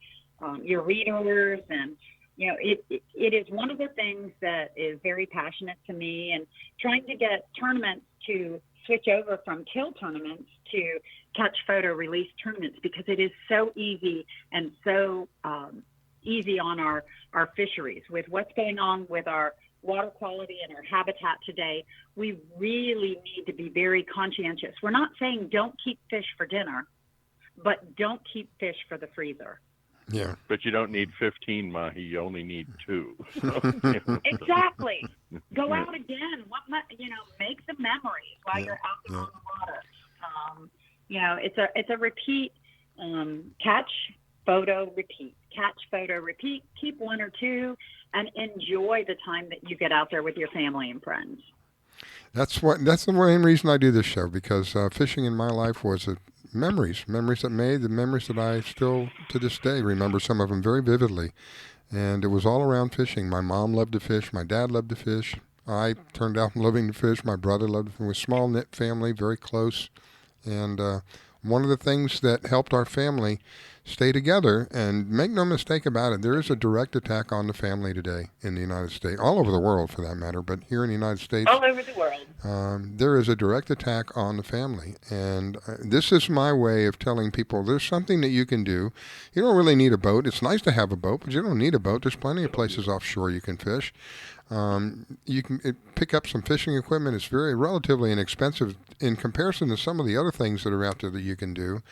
your readers. And it is one of the things that is very passionate to me, and trying to get tournaments to switch over from kill tournaments to catch, photo, release tournaments, because it is so easy and so easy on our fisheries. With what's going on with our water quality and our habitat today, we really need to be very conscientious. We're not saying don't keep fish for dinner, but don't keep fish for the freezer. Yeah. But you don't need 15 mahi, you only need 2. Exactly. Go out again. Make the memories while you're out there on the water. It's a repeat. Catch, photo, repeat. Catch, photo, repeat. Keep 1 or 2, and enjoy the time that you get out there with your family and friends. That's the main reason I do this show, because fishing in my life was memories that made, the memories that I still to this day remember, some of them very vividly. And it was all around fishing. My mom loved to fish. My dad loved to fish. I turned out loving to fish. My brother loved to fish. We're a small knit family, very close. And one of the things that helped our family stay together. And make no mistake about it, there is a direct attack on the family today in the United States, all over the world for that matter, but here in the United States. All over the world. There is a direct attack on the family. And this is my way of telling people there's something that you can do. You don't really need a boat. It's nice to have a boat, but you don't need a boat. There's plenty of places offshore you can fish. You can pick up some fishing equipment. It's very relatively inexpensive in comparison to some of the other things that are out there that you can do.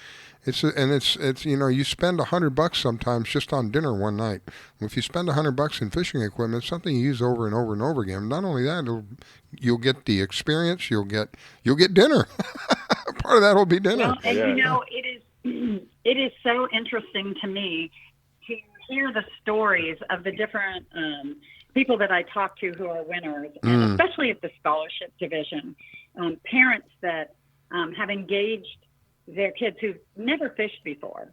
It's you know, you spend $100 sometimes just on dinner one night. If you spend $100 in fishing equipment, it's something you use over and over and over again. Not only that, you'll get the experience. You'll get dinner. Part of that will be dinner. Well, and you know, it is so interesting to me to hear the stories of the different people that I talk to who are winners, and especially at the scholarship division, parents that have engaged their kids who've never fished before.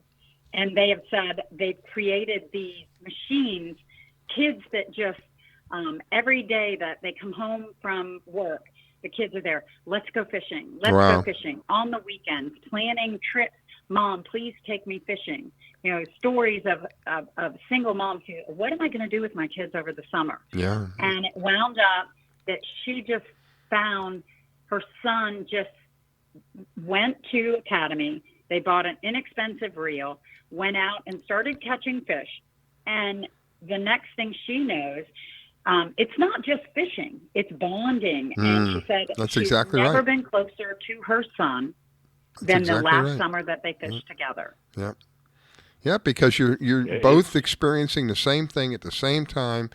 And they have said they've created these machines, kids that just, every day that they come home from work, the kids are there. Let's go fishing. Let's go fishing. On the weekends, planning trips. Mom, please take me fishing. You know, stories of single moms who, what am I going to do with my kids over the summer? Yeah. And it wound up that she just found her son just went to Academy. They bought an inexpensive reel, went out and started catching fish. And the next thing she knows, it's not just fishing, it's bonding. And she said that's she's exactly never right. been closer to her son That's than exactly the last right. summer that they fished together. Yeah. Yeah, because you're both experiencing the same thing at the same time,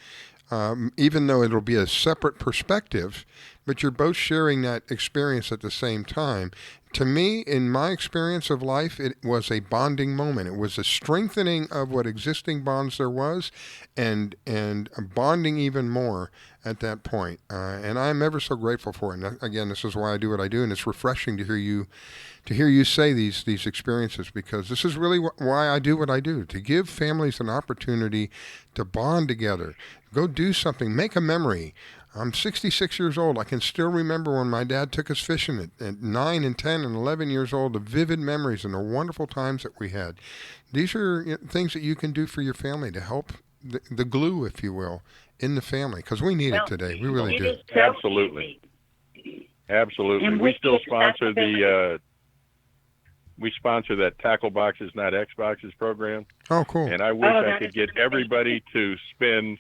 even though it'll be a separate perspective, but you're both sharing that experience at the same time. To me, in my experience of life, it was a bonding moment. It was a strengthening of what existing bonds there was, and bonding even more at that point. And I'm ever so grateful for it. And again, this is why I do what I do, and it's refreshing to hear you say these experiences, because this is really why I do what I do, to give families an opportunity to bond together. Go do something, make a memory. I'm 66 years old. I can still remember when my dad took us fishing at 9 and 10 and 11 years old, the vivid memories and the wonderful times that we had. These are things that you can do for your family to help the glue, if you will, in the family, because we need it today. We really do. So Absolutely. Absolutely. And We with still kids, sponsor that's we sponsor that Tackle Boxes, Not Xboxes program. Oh, cool. And I wish I could get everybody to spend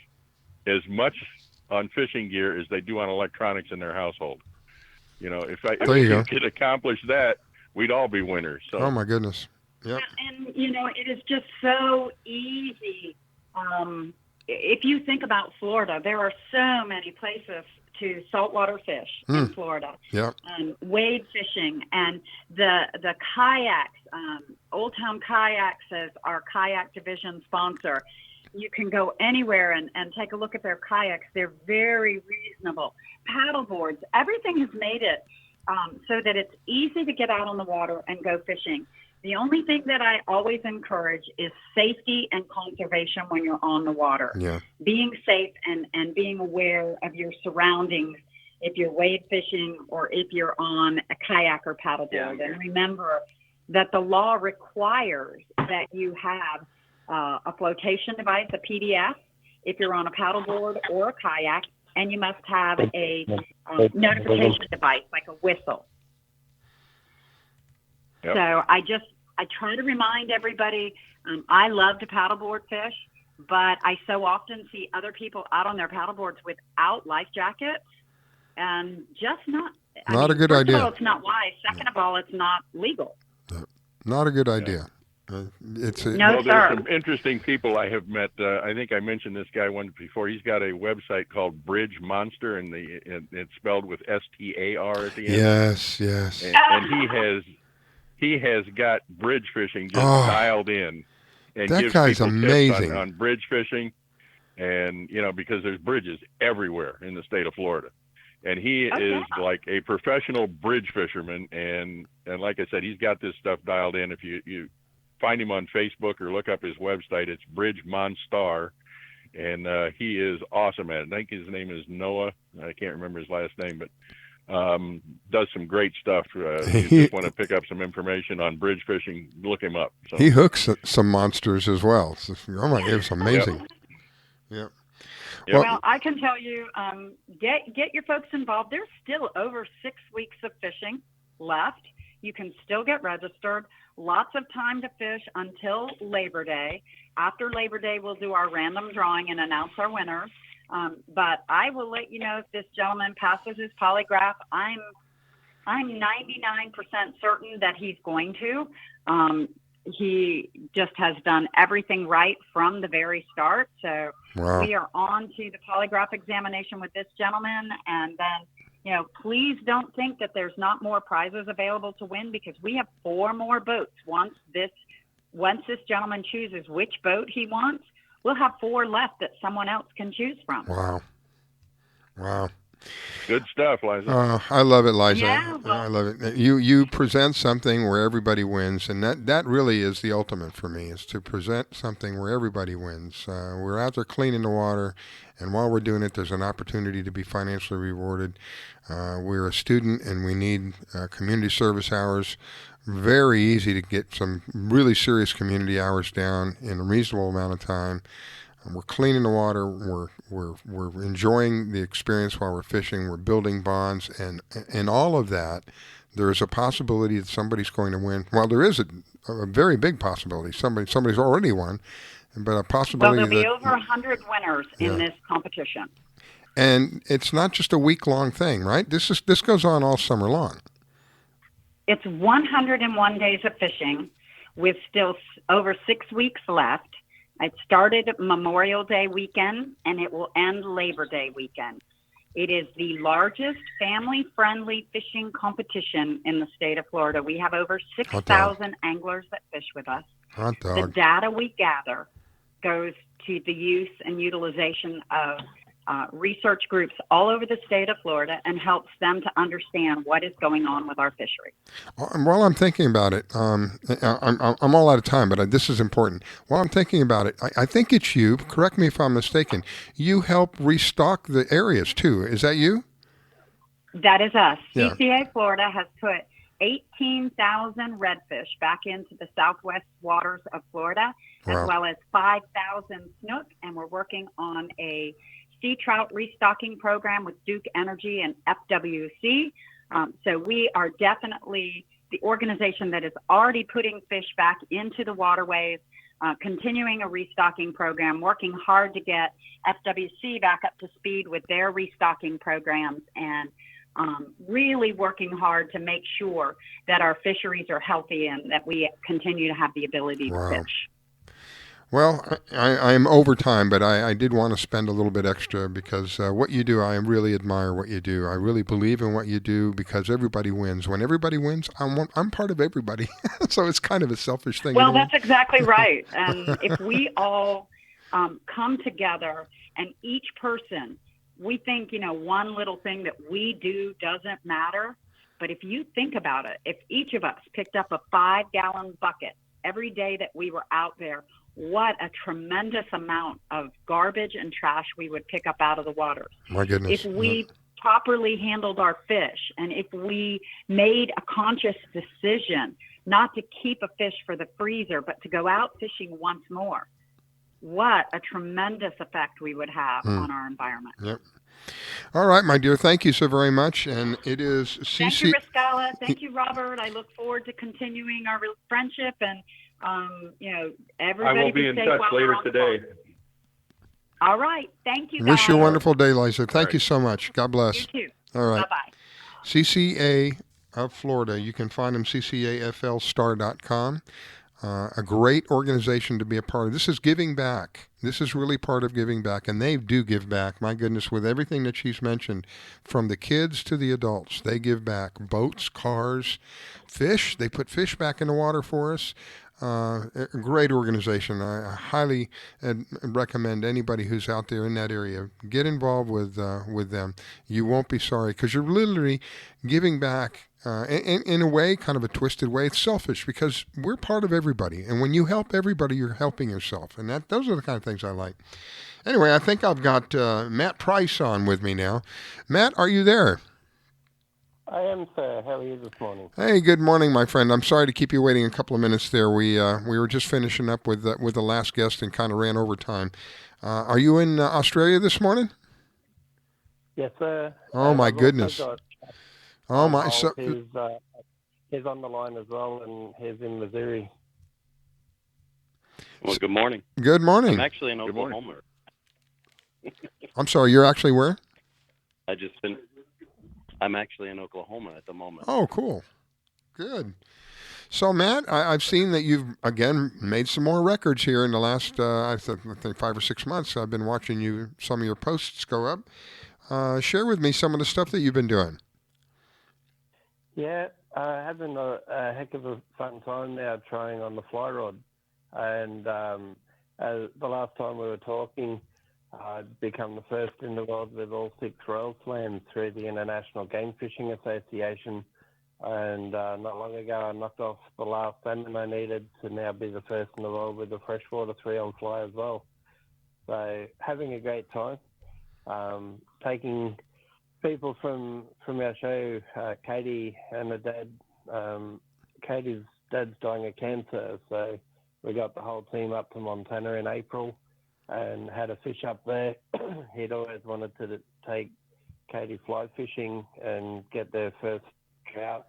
as much on fishing gear as they do on electronics in their household. You know, if we could accomplish that, we'd all be winners. So. Oh my goodness. Yep. And you know, it is just so easy. If you think about Florida, there are so many places to saltwater fish in Florida. Yep. Wade fishing and the kayaks. Old Town Kayaks is our kayak division sponsor. You can go anywhere and take a look at their kayaks. They're very reasonable. Paddle boards, everything has made it so that it's easy to get out on the water and go fishing. The only thing that I always encourage is safety and conservation when you're on the water. Yeah. Being safe and being aware of your surroundings if you're wade fishing or if you're on a kayak or paddleboard. And remember that the law requires that you have a flotation device, a PDF, if you're on a paddleboard or a kayak, and you must have a notification device like a whistle. Yep. So I try to remind everybody, I love to paddleboard fish, but I so often see other people out on their paddleboards without life jackets, and just not a good first idea. Of all, it's not wise. Second of all, it's not legal. Not a good idea. There's some interesting people I have met. I think I mentioned this guy once before. He's got a website called Bridge Monster, and it's spelled with STAR at the end. Yes. And he has got bridge fishing just dialed in, and that gives guy's people amazing tips on bridge fishing, and because there's bridges everywhere in the state of Florida. And he is like a professional bridge fisherman, and like I said, he's got this stuff dialed in. If you find him on Facebook or look up his website, it's Bridge Monstar, and he is awesome at it. I think his name is Noah. I can't remember his last name, but does some great stuff. You just want to pick up some information on bridge fishing, look him up. So. He hooks some monsters as well. So, oh my, it's amazing. Yep. Yeah. Well, I can tell you, get your folks involved. There's still over 6 weeks of fishing left. You can still get registered. Lots of time to fish until Labor Day. After Labor Day, we'll do our random drawing and announce our winners. But I will let you know if this gentleman passes his polygraph. I'm 99% certain that he's going to. He just has done everything right from the very start. So wow. We are on to the polygraph examination with this gentleman. And then, please don't think that there's not more prizes available to win, because we have 4 more boats. Once this gentleman chooses which boat he wants, we'll have 4 left that someone else can choose from. Wow. Good stuff, Leiza. I love it, Leiza. Yeah, well, I love it. You present something where everybody wins, and that really is the ultimate for me, is to present something where everybody wins. We're out there cleaning the water, and while we're doing it, there's an opportunity to be financially rewarded. We're a student, and we need community service hours. Very easy to get some really serious community hours down in a reasonable amount of time. We're cleaning the water. We're enjoying the experience while we're fishing. We're building bonds, and all of that. There is a possibility that somebody's going to win. Well, there is a very big possibility. Somebody's already won, but a possibility. Well, there'll be over 100 winners in this competition. And it's not just a week-long thing, right? This goes on all summer long. It's 101 days of fishing with still over 6 weeks left. It started Memorial Day weekend, and it will end Labor Day weekend. It is the largest family-friendly fishing competition in the state of Florida. We have over 6,000 anglers that fish with us. Hot dog. The data we gather goes to the use and utilization of research groups all over the state of Florida and helps them to understand what is going on with our fishery. While I'm thinking about it, I'm all out of time, but this is important. While I'm thinking about it, I think it's you, correct me if I'm mistaken, you help restock the areas too. Is that you? That is us. Yeah. CCA Florida has put 18,000 redfish back into the southwest waters of Florida, as well as 5,000 snook, and we're working on a sea trout restocking program with Duke Energy and FWC. So we are definitely the organization that is already putting fish back into the waterways, continuing a restocking program, working hard to get FWC back up to speed with their restocking programs, and really working hard to make sure that our fisheries are healthy and that we continue to have the ability to fish. Well, I'm over time, but I did want to spend a little bit extra because what you do, I really admire what you do. I really believe in what you do because everybody wins. When everybody wins, I'm part of everybody. So it's kind of a selfish thing. Well, that's exactly right. And if we all come together and each person, we think, one little thing that we do doesn't matter. But if you think about it, if each of us picked up a 5-gallon bucket every day that we were out there, what a tremendous amount of garbage and trash we would pick up out of the waters. My goodness. If we properly handled our fish, and if we made a conscious decision not to keep a fish for the freezer, but to go out fishing once more, what a tremendous effect we would have on our environment. Yep. All right, my dear. Thank you so very much. And it is CC. Thank you, Riscala. Thank you, Robert. I look forward to continuing our friendship, and everybody. I will be in touch later today. All right. Thank you, guys. Wish you a wonderful day, Leiza. Thank you so much. God bless. You too. All right. Bye-bye. CCA of Florida. You can find them ccaflstar.com. A great organization to be a part of. This is giving back. This is really part of giving back, and they do give back. My goodness, with everything that she's mentioned, from the kids to the adults, they give back. Boats, cars, fish. They put fish back in the water for us. A great organization. I highly recommend anybody who's out there in that area, get involved with them. You won't be sorry, because you're literally giving back in a way, kind of a twisted way. It's selfish because we're part of everybody, and when you help everybody, you're helping yourself, and those are the kind of things I like. Anyway, I think I've got Matt Price on with me now. Matt, are you there? I am, sir. How are you this morning? Hey, good morning, my friend. I'm sorry to keep you waiting a couple of minutes there. We were just finishing up with the last guest and kind of ran over time. Are you in Australia this morning? Yes, sir. Oh, my I've also goodness. got Oh, on my. hold. So, He's on the line as well, and he's in Missouri. Well, good morning. Good morning. I'm actually in Oklahoma. I'm sorry, you're actually where? I'm actually in Oklahoma at the moment. Oh, cool. Good. So, Matt, I've seen that you've, again, made some more records here in the last, I think 5 or 6 months. I've been watching some of your posts go up. Share with me some of the stuff that you've been doing. Yeah, having a heck of a fun time now trying on the fly rod. And the last time we were talking, I'd become the first in the world with all 6 rail slams through the International Game Fishing Association. And not long ago, I knocked off the last salmon I needed to now be the first in the world with a freshwater 3-on fly as well. So having a great time, taking people from our show, Katie and her dad. Katie's dad's dying of cancer, so we got the whole team up to Montana in April and had a fish up there. He'd always wanted to take Katie fly fishing and get their first trout,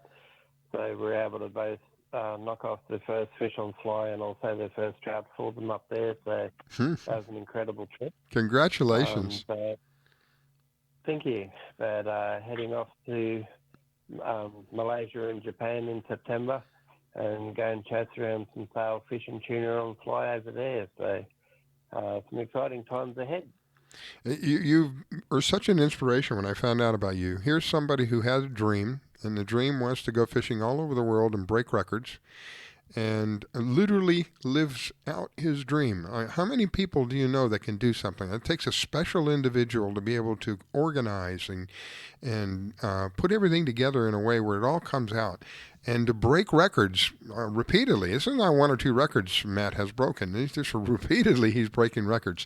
so we were able to both knock off the first fish on fly and also their first trout for them up there. So that was an incredible trip. Congratulations. Thank you. But heading off to Malaysia and Japan in September and go and chase around some sailfish and tuna on fly over there. So some exciting times ahead. You are such an inspiration when I found out about you. Here's somebody who had a dream, and the dream was to go fishing all over the world and break records, and literally lives out his dream. How many people do you know that can do something? It takes a special individual to be able to organize and put everything together in a way where it all comes out. And to break records repeatedly. This is not 1 or 2 records Matt has broken. It's just repeatedly he's breaking records.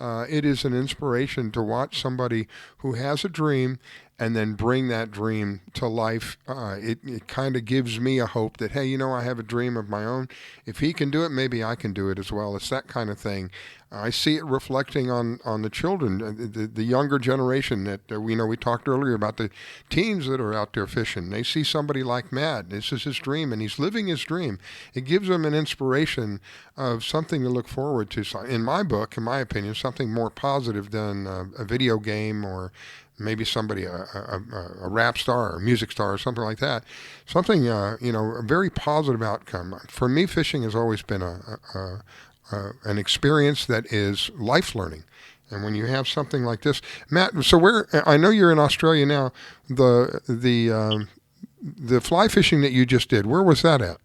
It is an inspiration to watch somebody who has a dream and then bring that dream to life. It kind of gives me a hope that, hey, I have a dream of my own. If he can do it, maybe I can do it as well. It's that kind of thing. I see it reflecting on the children, the younger generation that we talked earlier about the teens that are out there fishing. They see somebody like Matt. This is his dream, and he's living his dream. It gives them an inspiration of something to look forward to. So in my book, in my opinion, something more positive than a video game or maybe somebody, a rap star or music star or something like that. Something, a very positive outcome. For me, fishing has always been an experience that is life learning. And when you have something like this, Matt, so I know you're in Australia now. The fly fishing that you just did, where was that at?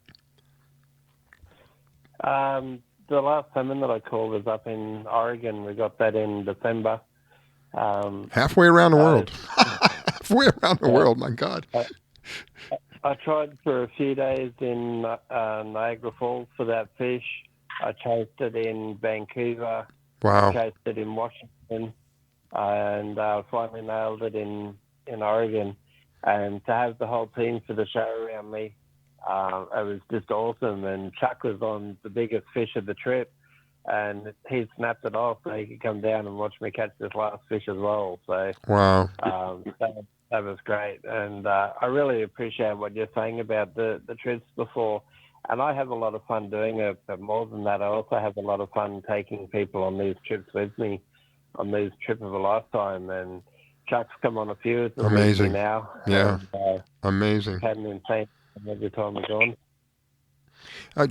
The last salmon that I caught was up in Oregon. We got that in December. Halfway around the world. Halfway around the world, my God. I tried for a few days in Niagara Falls for that fish. I chased it in Vancouver. Wow. I chased it in Washington. And finally nailed it in Oregon. And to have the whole team for the show around me, it was just awesome. And Chuck was on the biggest fish of the trip. And he snapped it off so he could come down and watch me catch this last fish as well. So wow, that was great. And I really appreciate what you're saying about the trips before. And I have a lot of fun doing it, but more than that, I also have a lot of fun taking people on these trips with me, on these trip of a lifetime. And Chuck's come on a few of them with me now. Yeah, and, amazing. Had an insane time every time we've gone.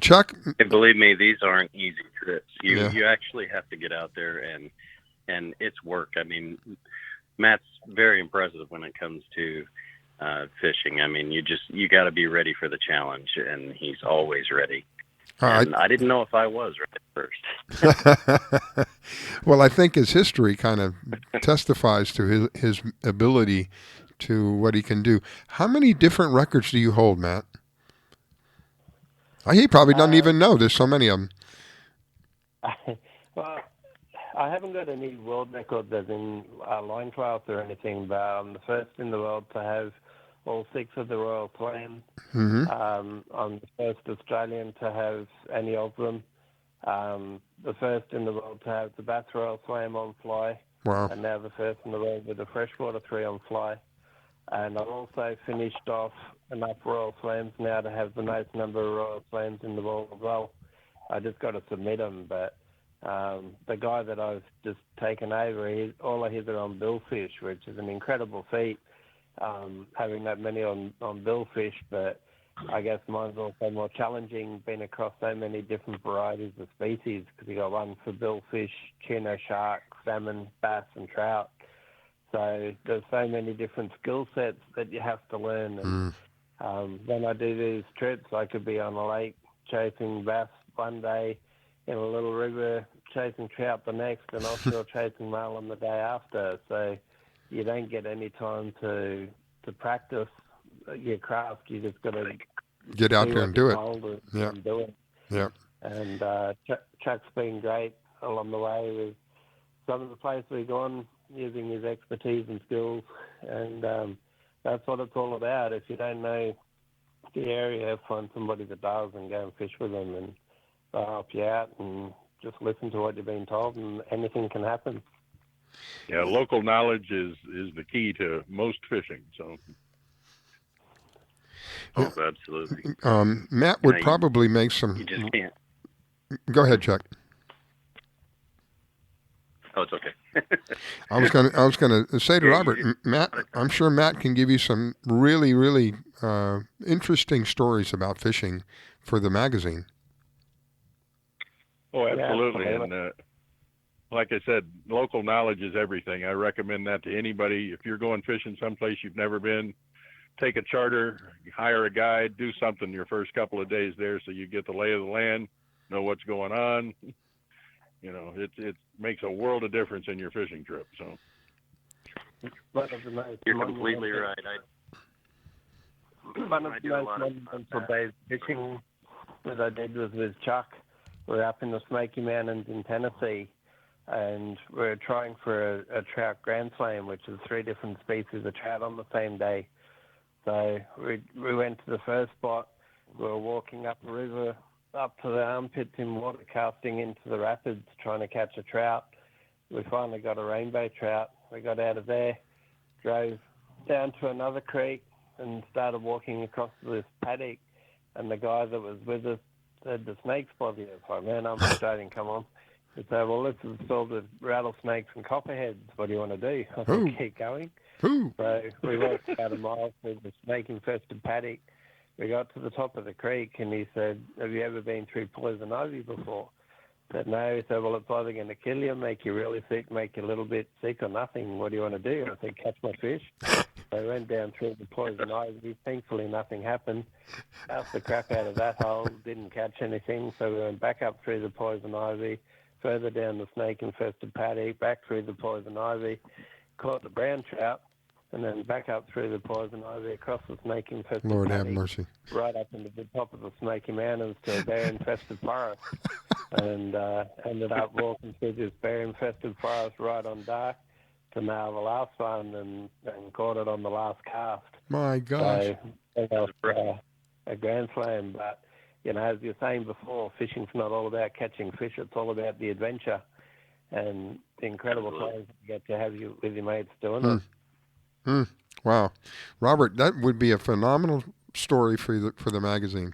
Chuck? And believe me, these aren't easy trips. You actually have to get out there and it's work. I mean, Matt's very impressive when it comes to fishing. I mean, you got to be ready for the challenge, and he's always ready. And I didn't know if I was ready at first. Well, I think his history kind of testifies to his ability to what he can do. How many different records do you hold, Matt? He probably doesn't even know. There's so many of them. Well, I haven't got any world records as in line class or anything, but I'm the first in the world to have all 6 of the Royal Slams. Mm-hmm. I'm the first Australian to have any of them. The first in the world to have the Bass Royal Slam on fly. Wow. And now the first in the world with the freshwater 3 on fly. And I've also finished off enough Royal Slams now to have the most number of Royal Slams in the world as well. I just got to submit them, but the guy that I've just taken over, all of his are on billfish, which is an incredible feat, having that many on billfish, but I guess mine's also more challenging, being across so many different varieties of species, because you got one for billfish, tuna, shark, salmon, bass, and trout. So there's so many different skill sets that you have to learn. And when I do these trips, I could be on a lake chasing bass one day, in a little river chasing trout the next, and offshore chasing marlin the day after. So you don't get any time to practice your craft. You just got to get out there and do it. Yeah. And do it. Yeah. And Chuck's been great along the way with some of the places we've gone, using his expertise and skills, and that's what it's all about. If you don't know the area, find somebody that does and go and fish with them, and they'll help you out, and just listen to what you're being told, and anything can happen. Yeah, local knowledge is the key to most fishing. So. Oh, absolutely. Matt would probably make some. You just can't. Go ahead, Chuck. Oh, it's okay. I was gonna say to Robert, Matt, I'm sure Matt can give you some really, really interesting stories about fishing for the magazine. Oh, absolutely. And like I said, local knowledge is everything. I recommend that to anybody. If you're going fishing someplace you've never been, take a charter, hire a guide, do something your first couple of days there so you get the lay of the land, know what's going on. You know, it makes a world of difference in your fishing trip. So you're completely right. One of the most monumental days fishing that I did was with Chuck. We're up in the Smoky Mountains in Tennessee, and we're trying for a trout Grand Slam, which is 3 different species of trout on the same day. So we went to the first spot. We were walking up the river, up to the armpits in water, casting into the rapids, trying to catch a trout. We finally got a rainbow trout. We got out of there, drove down to another creek, and started walking across this paddock. And the guy that was with us said, "The snake's bother you." I was like, "Man, I'm Australian, come on." He said, "Well, this is filled with rattlesnakes and copperheads. What do you want to do?" I said, "Keep going." So we walked about a mile through the snake-infested paddock. We got to the top of the creek, and he said, "Have you ever been through poison ivy before?" I said, "No." He said, "Well, it's either going to kill you, make you really sick, make you a little bit sick, or nothing. What do you want to do?" I said, "Catch my fish." So I went down through the poison ivy. Thankfully, nothing happened. Out the crap out of that hole, didn't catch anything. So we went back up through the poison ivy, further down the snake-infested paddock, back through the poison ivy, caught the brown trout, and then back up through the poison ivy across the snake-infested Lord have paddock, mercy. right up into the top of the Smoky Mountains to a bear-infested forest, and ended up walking through this bear-infested forest right on dark to nail the last one, and caught it on the last cast. My gosh. So, a Grand Slam, but, you know, as you're saying before, fishing's not all about catching fish, it's all about the adventure and the incredible times you get to have with your mates doing it. Wow. Robert, that would be a phenomenal story for the magazine.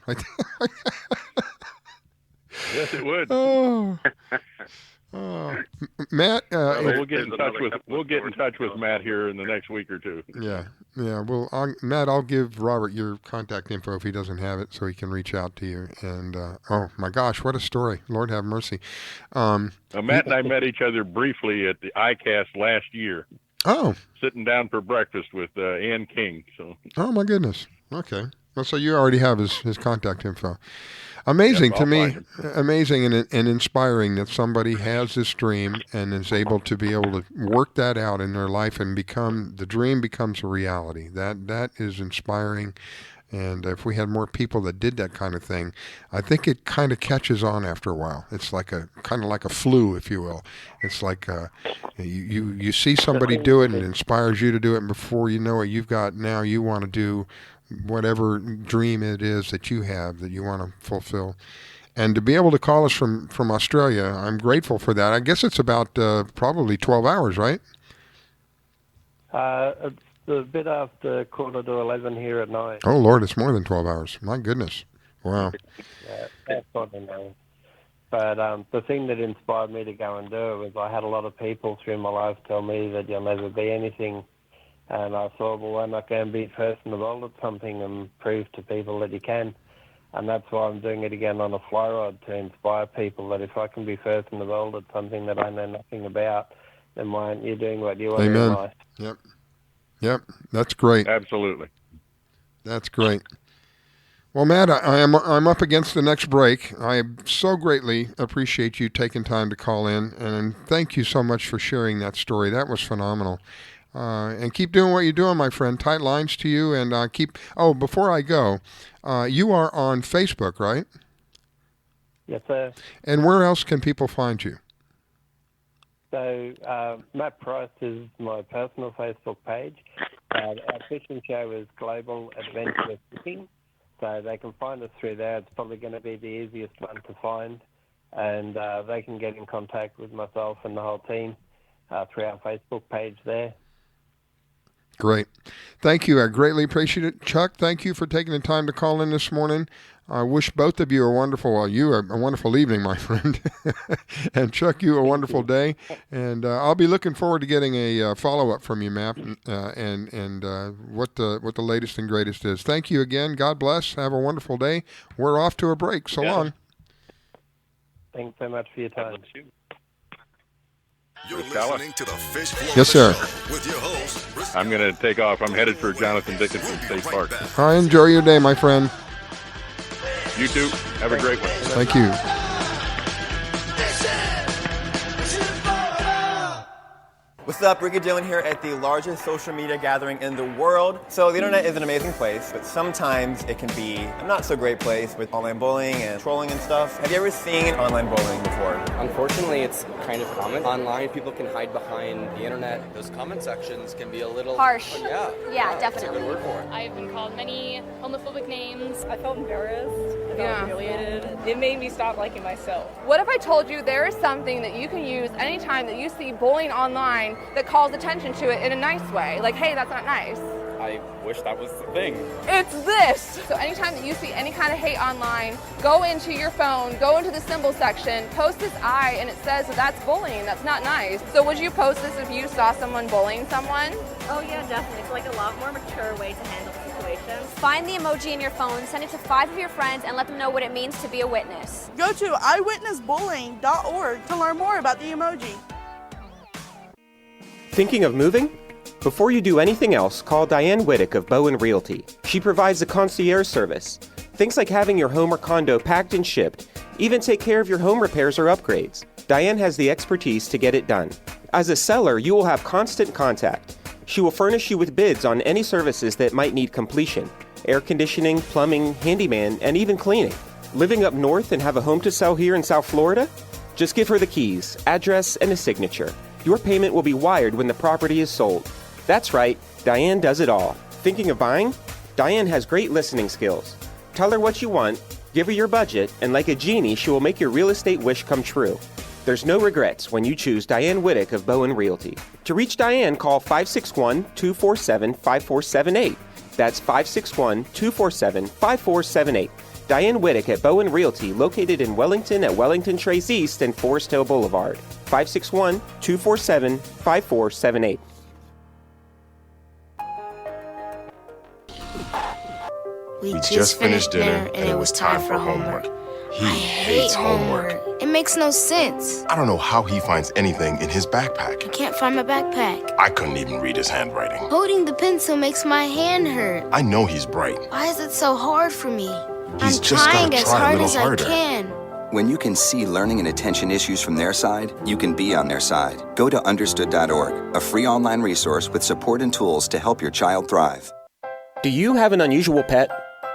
Yes, it would. Matt, we'll get in touch with Matt here in the next week or two. Yeah. Well, Matt, I'll give Robert your contact info if he doesn't have it, so he can reach out to you. And oh my gosh, what a story! Lord have mercy. Matt and I met each other briefly at the ICAST last year. Oh. Sitting down for breakfast with Ann King. So. Oh my goodness. Okay. Well, so you already have his contact info. Amazing to me, amazing and inspiring that somebody has this dream and is able to be able to work that out in their life and the dream becomes a reality. That is inspiring And if we had more people that did that kind of thing, I think it kind of catches on after a while. It's like kind of like a flu, if you will. It's like you see somebody do it and it inspires you to do it, and before you know it, you want to do whatever dream it is that you have that you want to fulfill. And to be able to call us from Australia, I'm grateful for that. I guess it's about probably 12 hours, right? It's a bit after 11:15 here at night. Oh, Lord, it's more than 12 hours. My goodness. Wow. Yeah, that's what I know. But the thing that inspired me to go and do it was I had a lot of people through my life tell me that you'll never be anything. And I thought, well, why not go and be first in the world at something and prove to people that you can? And that's why I'm doing it again on a fly rod, to inspire people that if I can be first in the world at something that I know nothing about, then why aren't you doing what you want in life? Yep. That's great. Absolutely. That's great. Well, Matt, I'm up against the next break. I so greatly appreciate you taking time to call in, and thank you so much for sharing that story. That was phenomenal. And keep doing what you're doing, my friend. Tight lines to you, and before I go, you are on Facebook, right? Yes, sir. And where else can people find you? So, Matt Price is my personal Facebook page. Our fishing show is Global Adventure Fishing, so they can find us through there. It's probably going to be the easiest one to find, and they can get in contact with myself and the whole team through our Facebook page there. Great. Thank you. I greatly appreciate it. Chuck, thank you for taking the time to call in this morning. I wish both of you a wonderful evening, my friend. And Chuck, you a wonderful day. And I'll be looking forward to getting a follow-up from you, Matt, and what the latest and greatest is. Thank you again. God bless. Have a wonderful day. We're off to a break. So long. Thanks so much for your time. You're listening to the Fish Floor Yes, sir. with your host, I'm going to take off. I'm headed for Jonathan Dickinson State Park. All right, enjoy your day, my friend. You too. Have a great one. Thank you. What's up, Ricky Dillon here at the largest social media gathering in the world. So the internet is an amazing place, but sometimes it can be a not so great place with online bullying and trolling and stuff. Have you ever seen online bullying before? Unfortunately, it's kind of common. Online, people can hide behind the internet. Those comment sections can be a little harsh. Yeah, definitely. That's a good word for it. I've been called many homophobic names. I felt embarrassed. I felt humiliated. It made me stop liking myself. What if I told you there is something that you can use anytime that you see bullying online that calls attention to it in a nice way? Like, hey, that's not nice. I wish that was the thing. It's this! So anytime that you see any kind of hate online, go into your phone, go into the symbol section, post this I, and it says that that's bullying, that's not nice. So would you post this if you saw someone bullying someone? Oh yeah, definitely. It's like a lot more mature way to handle the situation. Find the emoji in your phone, send it to 5 of your friends, and let them know what it means to be a witness. Go to eyewitnessbullying.org to learn more about the emoji. Thinking of moving? Before you do anything else, call Diane Whittick of Bowen Realty. She provides a concierge service. Things like having your home or condo packed and shipped, even take care of your home repairs or upgrades. Diane has the expertise to get it done. As a seller, you will have constant contact. She will furnish you with bids on any services that might need completion: air conditioning, plumbing, handyman, and even cleaning. Living up north and have a home to sell here in South Florida? Just give her the keys, address, and a signature. Your payment will be wired when the property is sold. That's right, Diane does it all. Thinking of buying? Diane has great listening skills. Tell her what you want, give her your budget, and like a genie, she will make your real estate wish come true. There's no regrets when you choose Diane Whittick of Bowen Realty. To reach Diane, call 561-247-5478. That's 561-247-5478. Diane Whittick at Bowen Realty, located in Wellington at Wellington Trace East and Forest Hill Boulevard. 561-247-5478. We just finished dinner and it was time for homework. He hates homework. It makes no sense. I don't know how he finds anything in his backpack. I can't find my backpack. I couldn't even read his handwriting. Holding the pencil makes my hand hurt. I know he's bright. Why is it so hard for me? He's I'm just trying gotta as try a hard little as harder. I can. When you can see learning and attention issues from their side, you can be on their side. Go to understood.org, a free online resource with support and tools to help your child thrive. Do you have an unusual pet?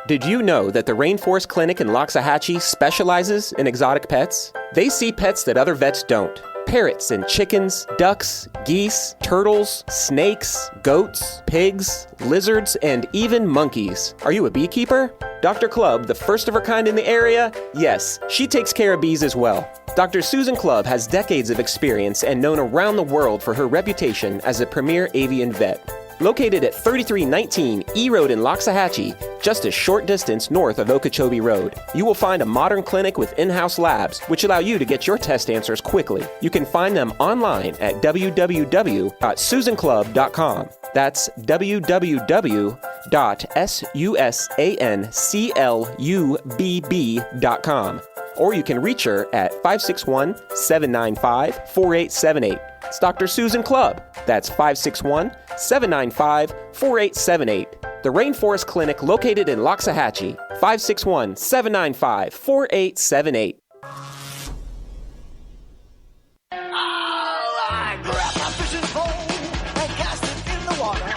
Did you know that the Rainforest Clinic in Loxahatchee specializes in exotic pets? They see pets that other vets don't. Parrots and chickens, ducks, geese, turtles, snakes, goats, pigs, lizards, and even monkeys. Are you a beekeeper? Dr. Clubb, the first of her kind in the area? Yes, she takes care of bees as well. Dr. Susan Clubb has decades of experience and known around the world for her reputation as a premier avian vet. Located at 3319 E Road in Loxahatchee, just a short distance north of Okeechobee Road, you will find a modern clinic with in-house labs, which allow you to get your test answers quickly. You can find them online at www.susanclub.com. That's www.susanclubb.com. Or you can reach her at 561-795-4878. It's Dr. Susan Clubb. That's 561-795-4878. The Rainforest Clinic located in Loxahatchee, 561-795-4878. I grab my fishing pole and cast it in the water. I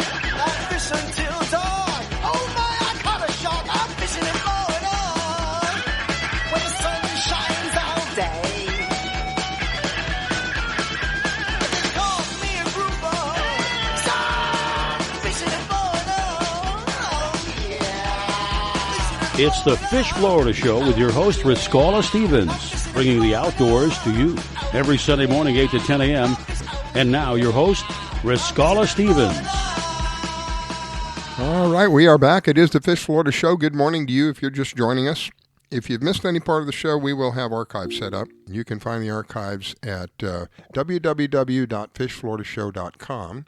fish until dawn. Oh my, I caught a shark. I'm fishing and blowing on. When the sun shines all day. Call me a grouper. Stop fishing and blowing on. Oh yeah. It's the Fish Florida Show with your host, Riscala Stevens, bringing the outdoors to you every Sunday morning, 8 to 10 a.m. And now your host, Riscala Stevens. All right, we are back. It is the Fish Florida Show. Good morning to you if you're just joining us. If you've missed any part of the show, we will have archives set up. You can find the archives at www.fishfloridashow.com.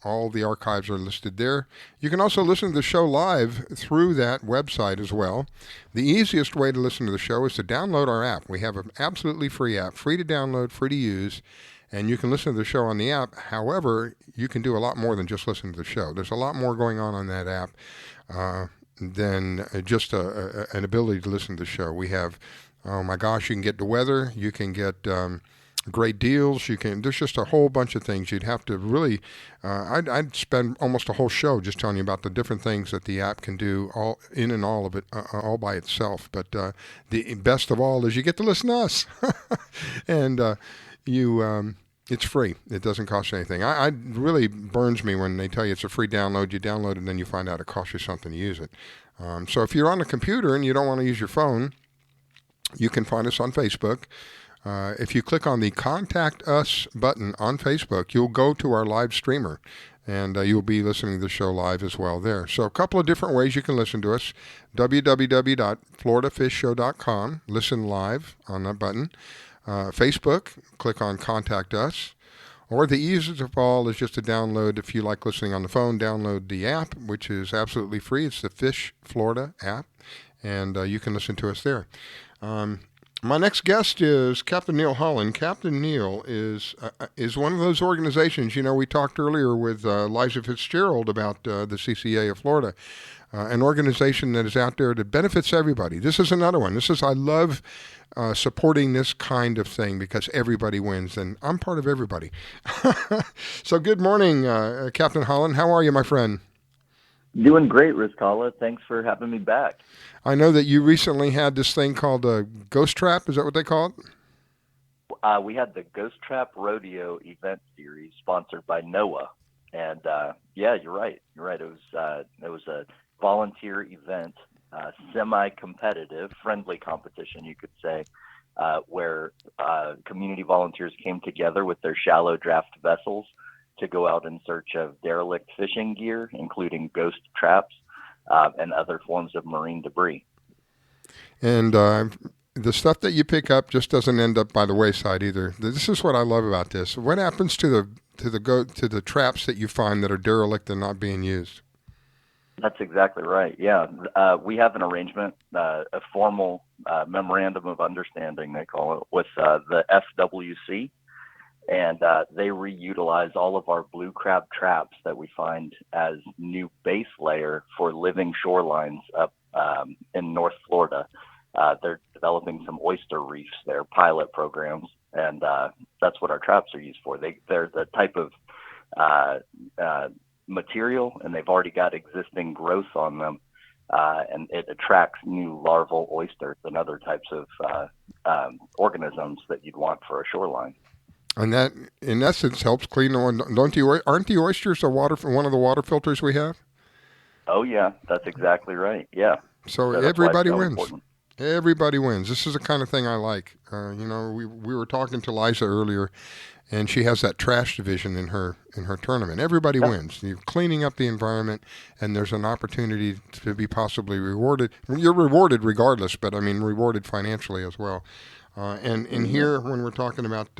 All the archives are listed there. You can also listen to the show live through that website as well. The easiest way to listen to the show is to download our app. We have an absolutely free app, free to download, free to use, and you can listen to the show on the app. However, you can do a lot more than just listen to the show. There's a lot more going on that app than just an ability to listen to the show. We have, oh my gosh, you can get the weather, you can get great deals, there's just a whole bunch of things. You'd have to really, I'd spend almost a whole show just telling you about the different things that the app can do all of it, all by itself. But the best of all is you get to listen to us. And it's free. It doesn't cost you anything. It really burns me when they tell you it's a free download. You download it and then you find out it costs you something to use it. So if you're on a computer and you don't want to use your phone, you can find us on Facebook. If you click on the Contact Us button on Facebook, you'll go to our live streamer, and you'll be listening to the show live as well there. So a couple of different ways you can listen to us. www.floridafishshow.com. Listen live on that button. Facebook, click on Contact Us. Or the easiest of all is just to download, if you like listening on the phone, download the app, which is absolutely free. It's the Fish Florida app, and you can listen to us there. My next guest is Captain Neil Holland. Captain Neil is one of those organizations. You know, we talked earlier with Leiza Fitzgerald about the CCA of Florida, an organization that is out there that benefits everybody. This is another one. I love supporting this kind of thing because everybody wins, and I'm part of everybody. So good morning, Captain Holland. How are you, my friend? Doing great, Riscala. Thanks for having me back. I know that you recently had this thing called a Ghost Trap. Is that what they call it? We had the Ghost Trap Rodeo event series sponsored by NOAA. And yeah, you're right. It was a volunteer event, semi-competitive, friendly competition, you could say, where community volunteers came together with their shallow draft vessels to go out in search of derelict fishing gear, including ghost traps and other forms of marine debris. And the stuff that you pick up just doesn't end up by the wayside either. This is what I love about this. What happens to the traps that you find that are derelict and not being used? That's exactly right. Yeah, we have an arrangement, a formal memorandum of understanding, they call it, with the FWC. And they reutilize all of our blue crab traps that we find as new base layer for living shorelines up in North Florida. They're developing some oyster reefs there, pilot programs, and that's what our traps are used for. They're the type of material, and they've already got existing growth on them and it attracts new larval oysters and other types of organisms that you'd want for a shoreline. And that, in essence, helps clean the one. Aren't the oysters one of the water filters we have? Oh yeah, that's exactly right. Yeah. So that's everybody why it's so wins. important. Everybody wins. This is the kind of thing I like. We were talking to Leiza earlier, and she has that trash division in her tournament. Everybody wins. You're cleaning up the environment, and there's an opportunity to be possibly rewarded. You're rewarded regardless, but I mean rewarded financially as well. And in here, when we're talking about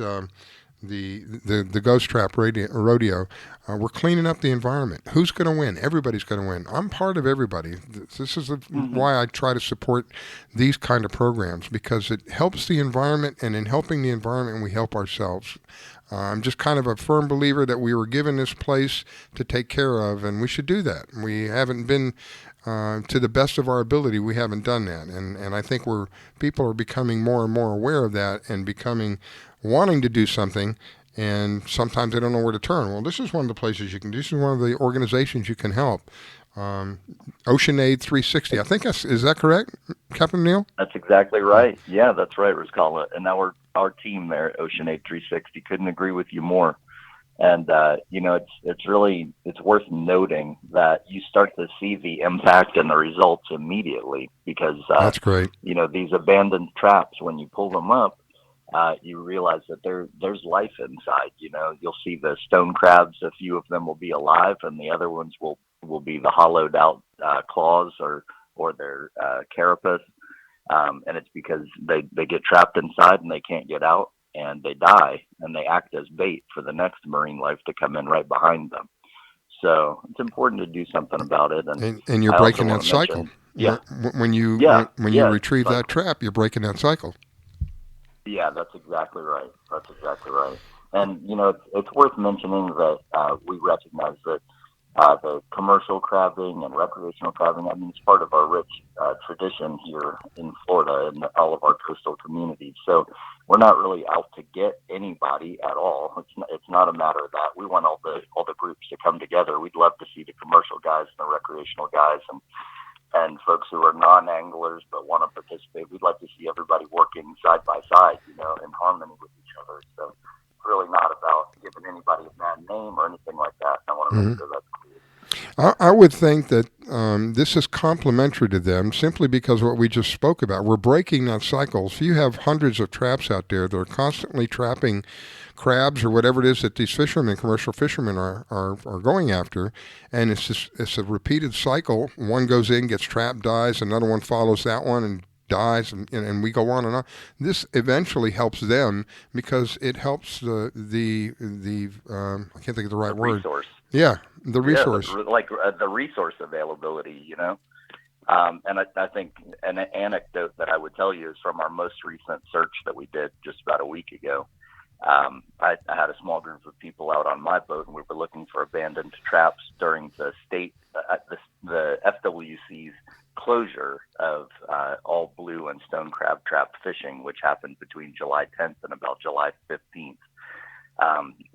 the Ghost Trap Rodeo, we're cleaning up the environment. Who's going to win? Everybody's going to win. I'm part of everybody. This is why I try to support these kind of programs, because it helps the environment, and in helping the environment, we help ourselves. I'm just kind of a firm believer that we were given this place to take care of, and we should do that. We haven't been, to the best of our ability, we haven't done that. And I think people are becoming more and more aware of that and wanting to do something, and sometimes they don't know where to turn. Well, this is one of the places you can do. This is one of the organizations you can help. Ocean Aid 360. I think is that correct, Captain Neil? That's exactly right. Yeah, that's right, Riscala. And now our team there at Ocean Aid 360 couldn't agree with you more. And it's worth noting that you start to see the impact and the results immediately, because that's great. These abandoned traps, when you pull them up, you realize that there's life inside. You'll see the stone crabs. A few of them will be alive, and the other ones will be the hollowed out claws or their carapace. And it's because they get trapped inside and they can't get out, and they die, and they act as bait for the next marine life to come in right behind them. So it's important to do something about it. And you're breaking that cycle. When you retrieve that trap, you're breaking that cycle. Yeah, that's exactly right. And, it's worth mentioning that we recognize that the commercial crabbing and recreational crabbing, it's part of our rich tradition here in Florida and all of our coastal communities. So we're not really out to get anybody at all. It's not a matter of that. We want all the groups to come together. We'd love to see the commercial guys and the recreational guys and folks who are non-anglers but want to participate. We'd like to see everybody working side by side, in harmony with each other. So it's really not about giving anybody a bad name or anything like that. I want to make sure that's clear. I would think that this is complementary to them, simply because what we just spoke about. We're breaking that cycle. So you have hundreds of traps out there that are constantly trapping crabs or whatever it is that these commercial fishermen are going after, and it's a repeated cycle. One goes in, gets trapped, dies, another one follows that one and dies, and we go on and on. This eventually helps them, because it helps the I can't think of the right word. Resource. Yeah, the resource. The resource availability, And I think an anecdote that I would tell you is from our most recent search that we did just about a week ago. I had a small group of people out on my boat, and we were looking for abandoned traps during the the FWC's closure of all blue and stone crab trap fishing, which happened between July 10th and about July 15th.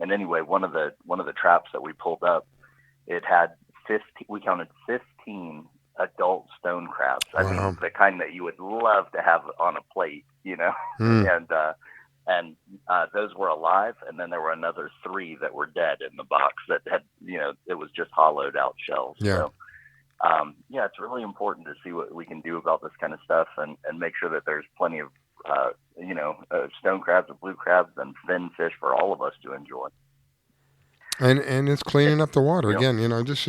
And anyway, one of the traps that we pulled up, it had 15. We counted 15 adult stone crabs. I mean, the kind that you would love to have on a plate, and those were alive, and then there were another 3 that were dead in the box that had, it was just hollowed out shells. Yeah. So, it's really important to see what we can do about this kind of stuff, and make sure that there's plenty of, stone crabs and blue crabs and fin fish for all of us to enjoy. And it's cleaning up the water again. This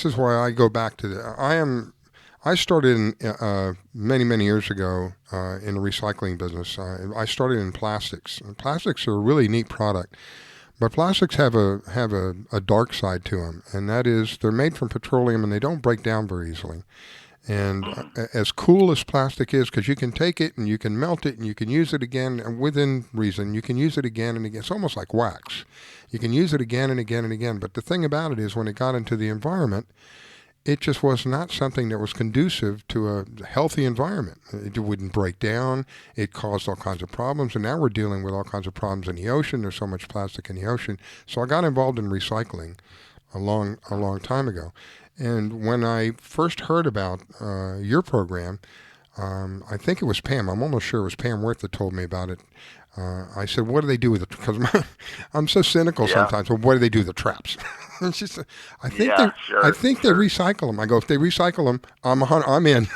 is why I go back to the. I started many years ago in the recycling business. I started in plastics. And plastics are a really neat product, but plastics have a dark side to them, and that is they're made from petroleum and they don't break down very easily. And as cool as plastic is, because you can take it and you can melt it and you can use it again, and within reason, you can use it again and again. It's almost like wax. You can use it again and again and again. But the thing about it is, when it got into the environment, it just was not something that was conducive to a healthy environment. It wouldn't break down. It caused all kinds of problems. And now we're dealing with all kinds of problems in the ocean. There's so much plastic in the ocean. So I got involved in recycling a long time ago. And when I first heard about your program, I think it was Pam. I'm almost sure it was Pam Worth that told me about it. I said, "What do they do with it?" Because I'm so cynical sometimes. Well, what do they do with the traps? And she said, "I think they recycle them." I go, "If they recycle them, I'm in."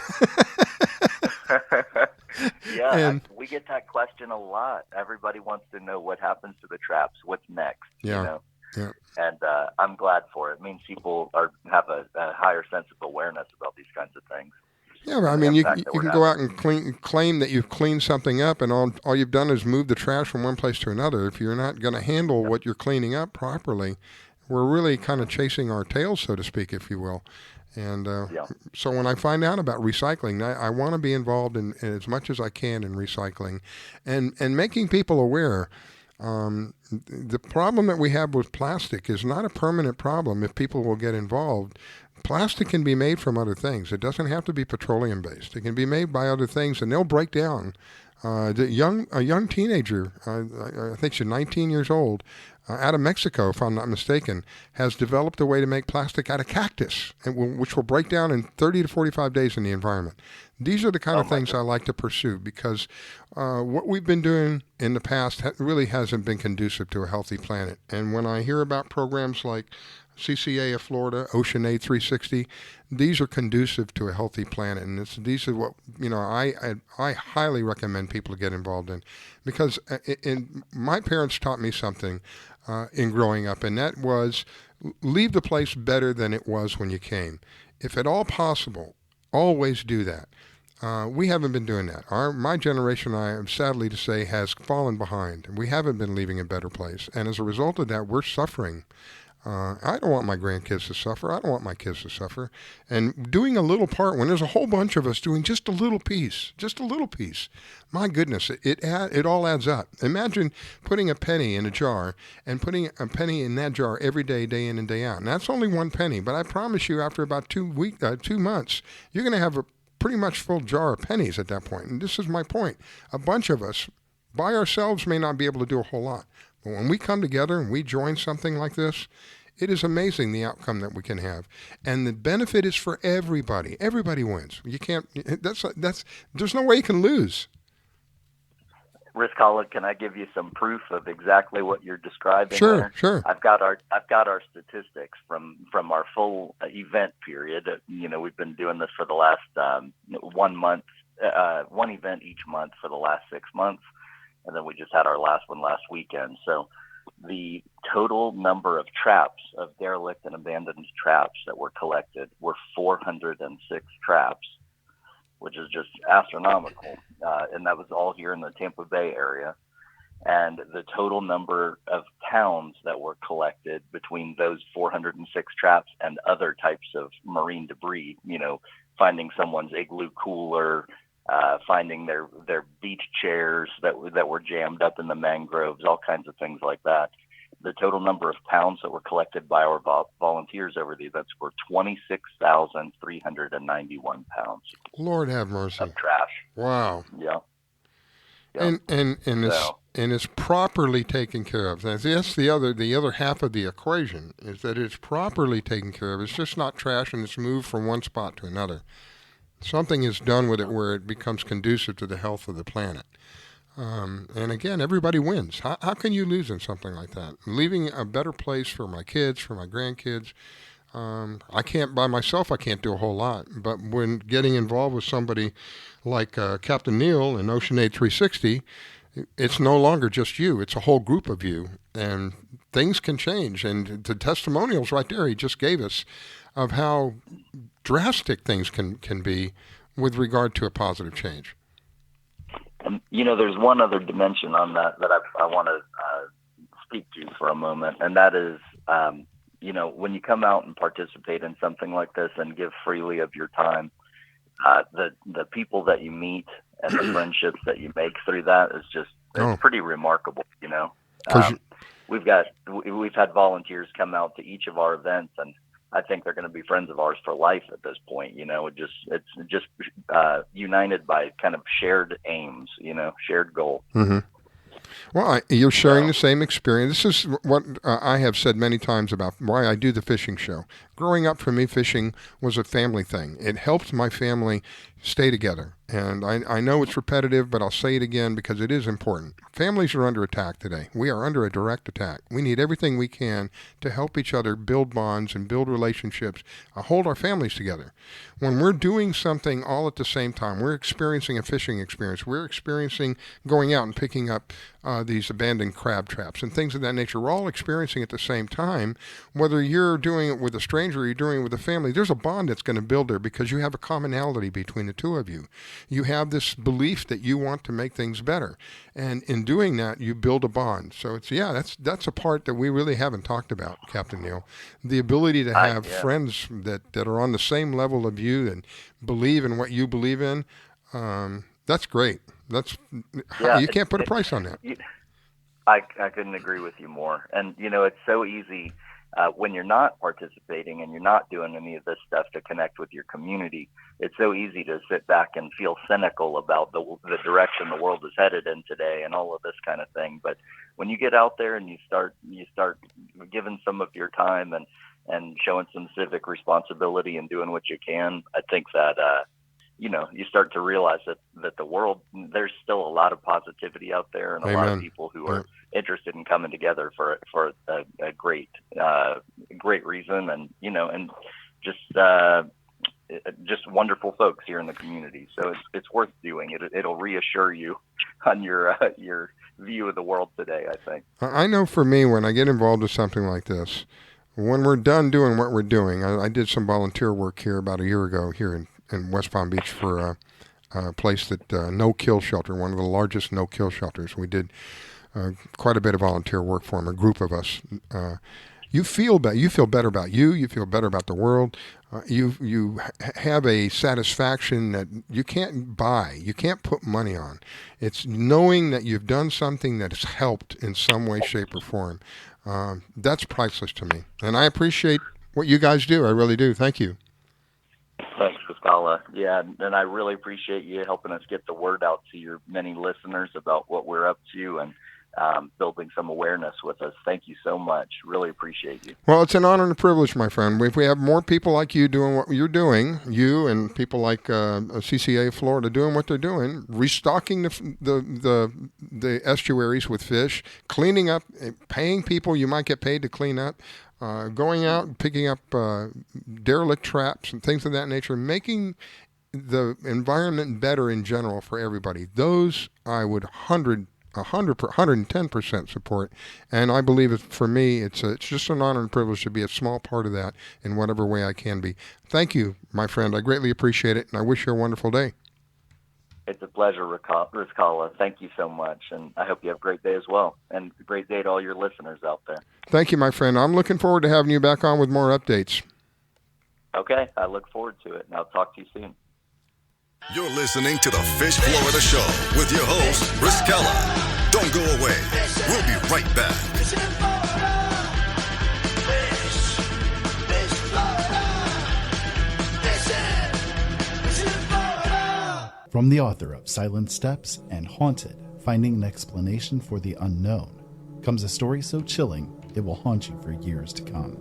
We get that question a lot. Everybody wants to know what happens to the traps. What's next? Yeah. You know? Yeah. And I'm glad for it. It means people have a higher sense of awareness about these kinds of things. Yeah, I mean, you can go out and claim that you've cleaned something up, and all you've done is move the trash from one place to another. If you're not going to handle what you're cleaning up properly, we're really kind of chasing our tails, so to speak, if you will. And so when I find out about recycling, I want to be involved in as much as I can in recycling and making people aware. The problem that we have with plastic is not a permanent problem if people will get involved. Plastic can be made from other things. It doesn't have to be petroleum-based. It can be made by other things, and they'll break down. A young teenager, I think she's 19 years old, out of Mexico, if I'm not mistaken, has developed a way to make plastic out of cactus, which will break down in 30 to 45 days in the environment. These are the kind of things I like to pursue because what we've been doing in the past really hasn't been conducive to a healthy planet. And when I hear about programs like CCA of Florida, Ocean Aid 360, these are conducive to a healthy planet, and these are what I highly recommend people to get involved in, because my parents taught me something in growing up, and that was leave the place better than it was when you came. If at all possible, always do that. We haven't been doing that. My generation, I am sadly to say, has fallen behind. We haven't been leaving a better place, and as a result of that, we're suffering. I don't want my grandkids to suffer. I don't want my kids to suffer. And doing a little part, when there's a whole bunch of us doing just a little piece, my goodness, it all adds up. Imagine putting a penny in a jar and putting a penny in that jar every day, day in and day out. And that's only one penny, but I promise you after about 2 months, you're going to have a pretty much full jar of pennies at that point. And this is my point. A bunch of us by ourselves may not be able to do a whole lot. But when we come together and we join something like this, it is amazing the outcome that we can have. And the benefit is for everybody. Everybody wins. You can't, there's no way you can lose. Holland, can I give you some proof of exactly what you're describing? Sure. I've got our statistics from our full event period. We've been doing this for the last 1 month, one event each month for the last 6 months. And then we just had our last one last weekend. So the total number of traps, of derelict and abandoned traps that were collected were 406 traps, which is just astronomical. And that was all here in the Tampa Bay area. And the total number of pounds that were collected between those 406 traps and other types of marine debris, finding someone's igloo cooler, finding their beach chairs that were jammed up in the mangroves, all kinds of things like that. The total number of pounds that were collected by our volunteers over the events were 26,391 pounds. Lord have mercy. Of trash. Wow. Yeah. And it's properly taken care of. That's the other half of the equation is that it's properly taken care of. It's just not trash and it's moved from one spot to another. Something is done with it where it becomes conducive to the health of the planet. And again, everybody wins. How can you lose in something like that? Leaving a better place for my kids, for my grandkids. I can't, by myself, I can't do a whole lot. But when getting involved with somebody like Captain Neil and Ocean Aid 360, it's no longer just you. It's a whole group of you. And things can change. And the testimonials right there he just gave us of how drastic things can be with regard to a positive change. There's one other dimension on that I want to speak to for a moment, and that is, when you come out and participate in something like this and give freely of your time, the people that you meet and the friendships that you make through that is just it's pretty remarkable. We've had volunteers come out to each of our events, and I think they're going to be friends of ours for life at this point. It's just united by kind of shared aims, shared goal. Mm-hmm. Well, you're sharing the same experience. This is what I have said many times about why I do the fishing show. growing up for me, fishing was a family thing. It helped my family stay together. And I know it's repetitive, but I'll say it again because it is important. Families are under attack today. We are under a direct attack. We need everything we can to help each other build bonds and build relationships, hold our families together. When we're doing something all at the same time, we're experiencing a fishing experience. We're experiencing going out and picking up these abandoned crab traps and things of that nature. We're all experiencing at the same time. Whether you're doing it with a stranger or you're doing it with a family, there's a bond that's going to build there because you have a commonality between the two of you. You have this belief that you want to make things better. And in doing that, you build a bond. So that's a part that we really haven't talked about, Captain Neil. The ability to have friends that are on the same level of you and believe in what you believe in, that's great. You can't put a price on that. I couldn't agree with you more. And, it's so easy when you're not participating and you're not doing any of this stuff to connect with your community. It's so easy to sit back and feel cynical about the direction the world is headed in today and all of this kind of thing. But when you get out there and you start giving some of your time and showing some civic responsibility and doing what you can, I think that you start to realize that the world, there's still a lot of positivity out there and a lot of people who are interested in coming together for a great reason, and just wonderful folks here in the community. So it's worth doing. It'll reassure you on your view of the world today, I think. I know for me, when I get involved with something like this, when we're done doing what we're doing, I did some volunteer work here about a year ago here in West Palm Beach for a place that no-kill shelter, one of the largest no-kill shelters. We did quite a bit of volunteer work for them, a group of us. You feel better about you. You feel better about the world. You have a satisfaction that you can't buy. You can't put money on. It's knowing that you've done something that has helped in some way, shape, or form. That's priceless to me, and I appreciate what you guys do. I really do. Thank you. Thanks, Pascala. Yeah, and I really appreciate you helping us get the word out to your many listeners about what we're up to and building some awareness with us. Thank you so much. Really appreciate you. Well, it's an honor and a privilege, my friend. If we have more people like you doing what you're doing, you and people like CCA Florida doing what they're doing, restocking the estuaries with fish, cleaning up, paying people you might get paid to clean up, going out and picking up derelict traps and things of that nature, making the environment better in general for everybody. Those I would 110% support, and I believe for me it's just an honor and privilege to be a small part of that in whatever way I can be. Thank you, my friend. I greatly appreciate it, and I wish you a wonderful day. It's a pleasure, Rizkala. Thank you so much, and I hope you have a great day as well, and a great day to all your listeners out there. Thank you, my friend. I'm looking forward to having you back on with more updates. Okay, I look forward to it, and I'll talk to you soon. You're listening to the Fish Florida Show with your host, Rizkala. Don't go away. We'll be right back. From the author of Silent Steps and Haunted, Finding an Explanation for the Unknown, comes a story so chilling it will haunt you for years to come.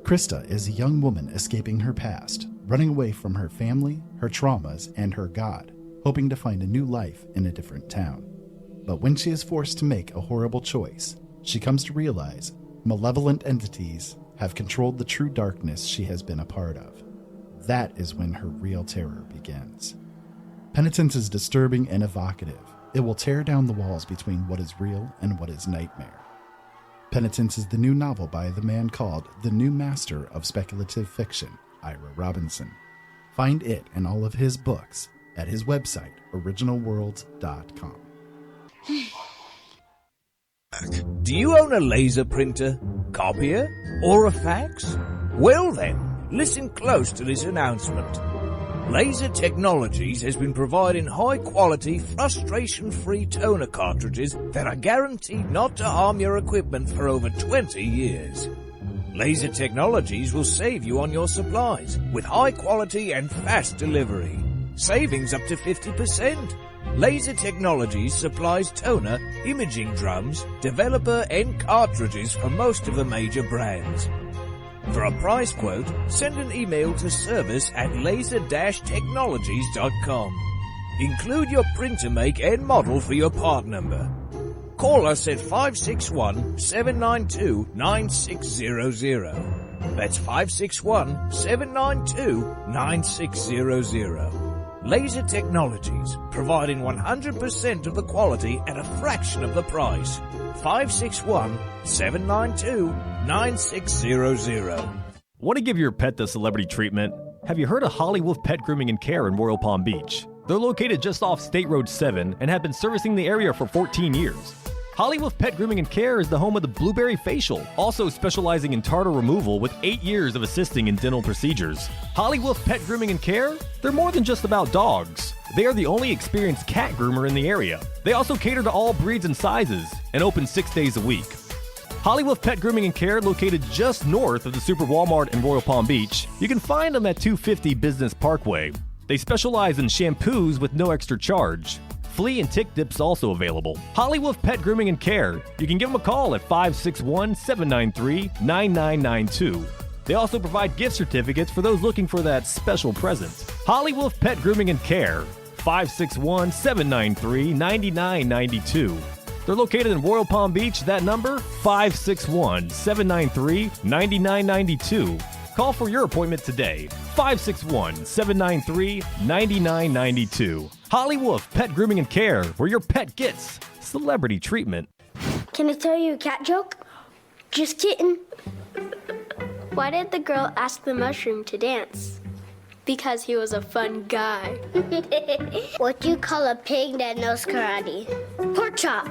Krista is a young woman escaping her past, running away from her family, her traumas, and her God, hoping to find a new life in a different town. But when she is forced to make a horrible choice, she comes to realize malevolent entities have controlled the true darkness she has been a part of. That is when her real terror begins. Penitence is disturbing and evocative. It will tear down the walls between what is real and what is nightmare. Penitence is the new novel by the man called the new master of speculative fiction, Ira Robinson. Find it and all of his books at his website, originalworlds.com. Do you own a laser printer, copier, or a fax? Well then, listen close to this announcement. Leiza Technologies has been providing high-quality, frustration-free toner cartridges that are guaranteed not to harm your equipment for over 20 years. Leiza Technologies will save you on your supplies with high-quality and fast delivery. Savings up to 50%. Leiza Technologies supplies toner, imaging drums, developer and cartridges for most of the major brands. For a price quote, send an email to service@laser-technologies.com. Include your printer make and model for your part number. Call us at 561-792-9600. That's 561-792-9600. Laser Technologies, providing 100% of the quality at a fraction of the price. 561-792-9600. Want to give your pet the celebrity treatment? Have you heard of Holly Wolf Pet Grooming and Care in Royal Palm Beach? They're located just off State Road 7 and have been servicing the area for 14 years. Holly Wolf Pet Grooming and Care is the home of the Blueberry Facial, also specializing in tartar removal with 8 years of assisting in dental procedures. Holly Wolf Pet Grooming and Care? They're more than just about dogs. They are the only experienced cat groomer in the area. They also cater to all breeds and sizes and open 6 days a week. Holly Wolf Pet Grooming and Care, located just north of the Super Walmart in Royal Palm Beach. You can find them at 250 Business Parkway. They specialize in shampoos with no extra charge. Flea and tick dips also available. Holly Wolf Pet Grooming and Care. You can give them a call at 561-793-9992. They also provide gift certificates for those looking for that special present. Holly Wolf Pet Grooming and Care. 561-793-9992. They're located in Royal Palm Beach. That number, 561-793-9992. Call for your appointment today. 561-793-9992. Holly Wolf Pet Grooming and Care, where your pet gets celebrity treatment. Can I tell you a cat joke? Just kidding. Why did the girl ask the mushroom to dance? Because he was a fun guy. What do you call a pig that knows karate? Pork chop.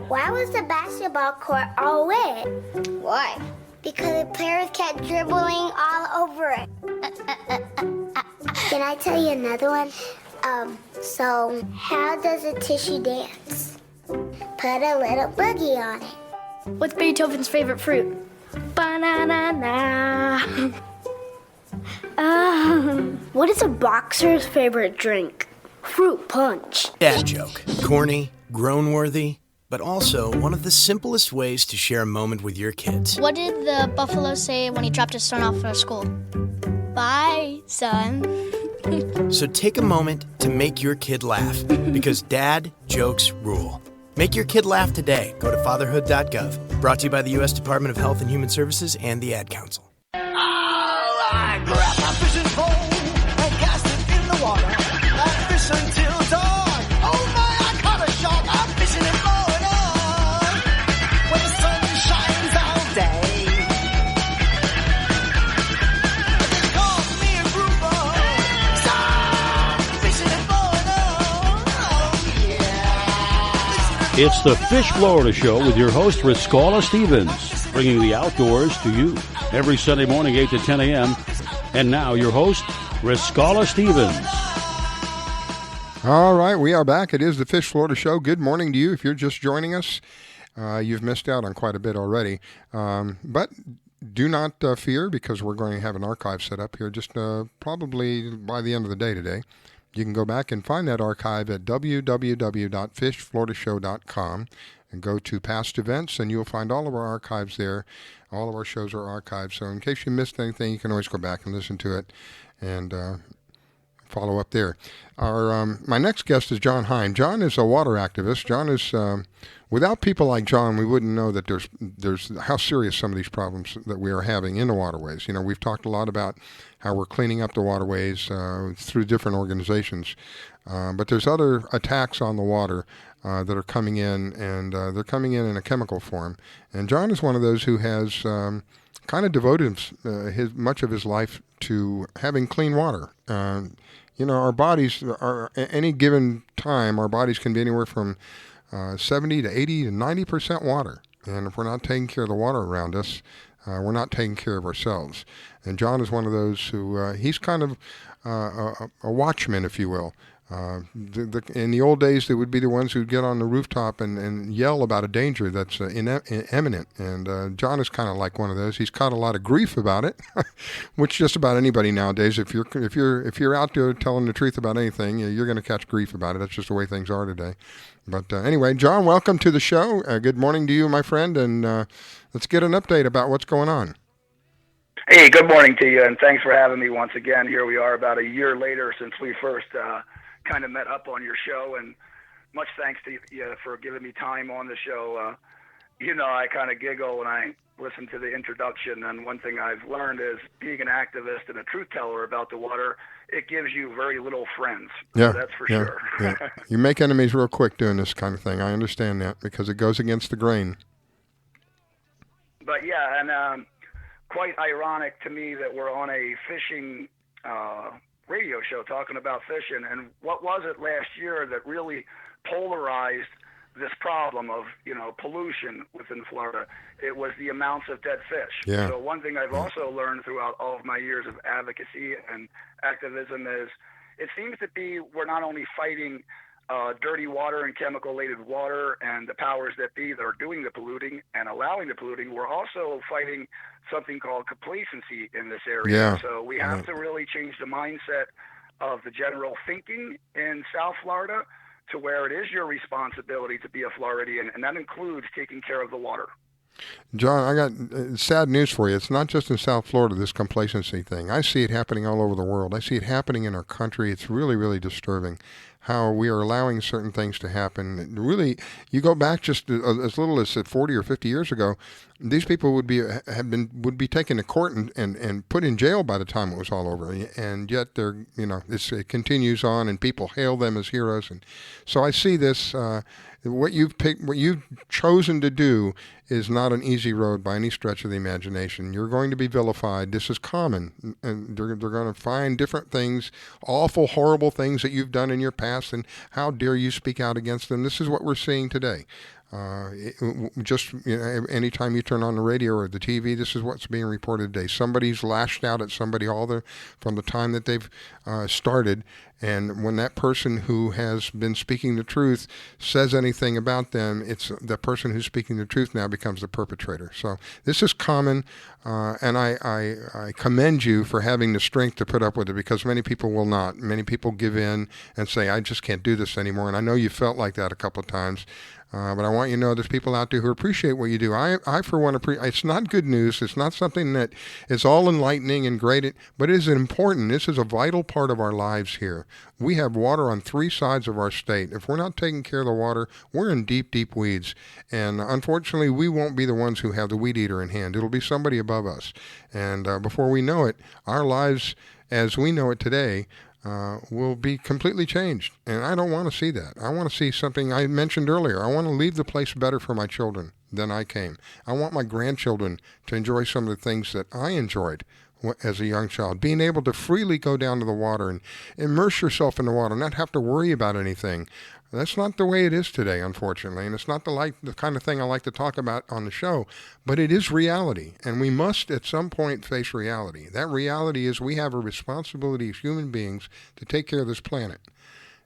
Why was the basketball court all wet? Why? Because the players kept dribbling all over it. Can I tell you another one? So how does a tissue dance? Put a little boogie on it. What's Beethoven's favorite fruit? Banana. What is a boxer's favorite drink? Fruit punch. Dad joke. Corny, groan-worthy, but also one of the simplest ways to share a moment with your kids. What did the buffalo say when he dropped his son off at school? Bye, son. So take a moment to make your kid laugh, because dad jokes rule. Make your kid laugh today. Go to fatherhood.gov. Brought to you by the U.S. Department of Health and Human Services and the Ad Council. I grab my fishing pole and cast it in the water. I fish until dawn. Oh my, I caught a shark. I'm fishing in Florida where the sun shines all day. They call me a grouper, 'cause I'm fishing in Florida. Oh yeah. It's the Fish Florida Show with your host, Riscala Stevens, bringing the outdoors to you every Sunday morning, 8 to 10 a.m. And now your host, Riscala Stevens. All right, we are back. It is the Fish Florida Show. Good morning to you. If you're just joining us, you've missed out on quite a bit already. But do not fear, because we're going to have an archive set up here just probably by the end of the day today. You can go back and find that archive at www.fishfloridashow.com and go to past events, and you'll find all of our archives there. All of our shows are archived, so in case you missed anything, you can always go back and listen to it and follow up there. My next guest is John Heim. John is a water activist. John is, without people like John, we wouldn't know that there's how serious some of these problems that we are having in the waterways. You know, we've talked a lot about how we're cleaning up the waterways through different organizations, but there's other attacks on the water that are coming in, and they're coming in a chemical form. And John is one of those who has kind of devoted much of his life to having clean water. You know, our bodies are, at any given time, our bodies can be anywhere from 70 to 80 to 90% water. And if we're not taking care of the water around us, we're not taking care of ourselves. And John is one of those who, he's kind of a watchman, if you will. In the old days, they would be the ones who'd get on the rooftop and yell about a danger that's imminent. And John is kind of like one of those. He's caught a lot of grief about it, which just about anybody nowadays. If you're out there telling the truth about anything, you're going to catch grief about it. That's just the way things are today. But anyway, John, welcome to the show. Good morning to you, my friend, and let's get an update about what's going on. Hey, good morning to you, and thanks for having me once again. Here we are about a year later since we first kind of met up on your show, and much thanks to you for giving me time on the show. I kind of giggle when I listen to the introduction, and one thing I've learned is being an activist and a truth teller about the water, it gives you very little friends. Yeah, so that's for sure. Yeah. You make enemies real quick doing this kind of thing. I understand that because it goes against the grain. But yeah, and quite ironic to me that we're on a fishing radio show talking about fishing, and what was it last year that really polarized this problem of pollution within Florida? It was the amounts of dead fish. Yeah. So one thing I've also learned throughout all of my years of advocacy and activism is it seems to be we're not only fighting dirty water and chemical-laden water and the powers that be that are doing the polluting and allowing the polluting, we're also fighting something called complacency in this area. Yeah. So we have to really change the mindset of the general thinking in South Florida to where it is your responsibility to be a Floridian, and that includes taking care of the water. John, I got sad news for you. It's not just in South Florida, this complacency thing. I see it happening all over the world. I see it happening in our country. It's really, really disturbing how we are allowing certain things to happen. Really, you go back just as little as 40 or 50 years ago, these people would be taken to court and put in jail by the time it was all over. And yet it continues on, and people hail them as heroes. And so I see this. What you've chosen to do is not an easy road by any stretch of the imagination. You're going to be vilified. This is common, and they're going to find different things, awful, horrible things that you've done in your past, and how dare you speak out against them. This is what we're seeing today. Anytime you turn on the radio or the TV, this is what's being reported today. Somebody's lashed out at somebody from the time that they've started, and when that person who has been speaking the truth says anything about them, it's the person who's speaking the truth now becomes the perpetrator. So this is common, and I commend you for having the strength to put up with it, because many people will not. Many people give in and say, I just can't do this anymore, and I know you felt like that a couple of times. But I want you to know there's people out there who appreciate what you do. I for one, it's not good news. It's not something that is all enlightening and great, but it is important. This is a vital part of our lives here. We have water on 3 sides of our state. If we're not taking care of the water, we're in deep, deep weeds. And unfortunately, we won't be the ones who have the weed eater in hand. It'll be somebody above us. And before we know it, our lives as we know it today will be completely changed. And I don't want to see that. I want to see something I mentioned earlier. I want to leave the place better for my children than I came. I want my grandchildren to enjoy some of the things that I enjoyed as a young child. Being able to freely go down to the water and immerse yourself in the water, not have to worry about anything. That's not the way it is today, unfortunately, and it's not the kind of thing I like to talk about on the show, but it is reality, and we must at some point face reality. That reality is we have a responsibility as human beings to take care of this planet.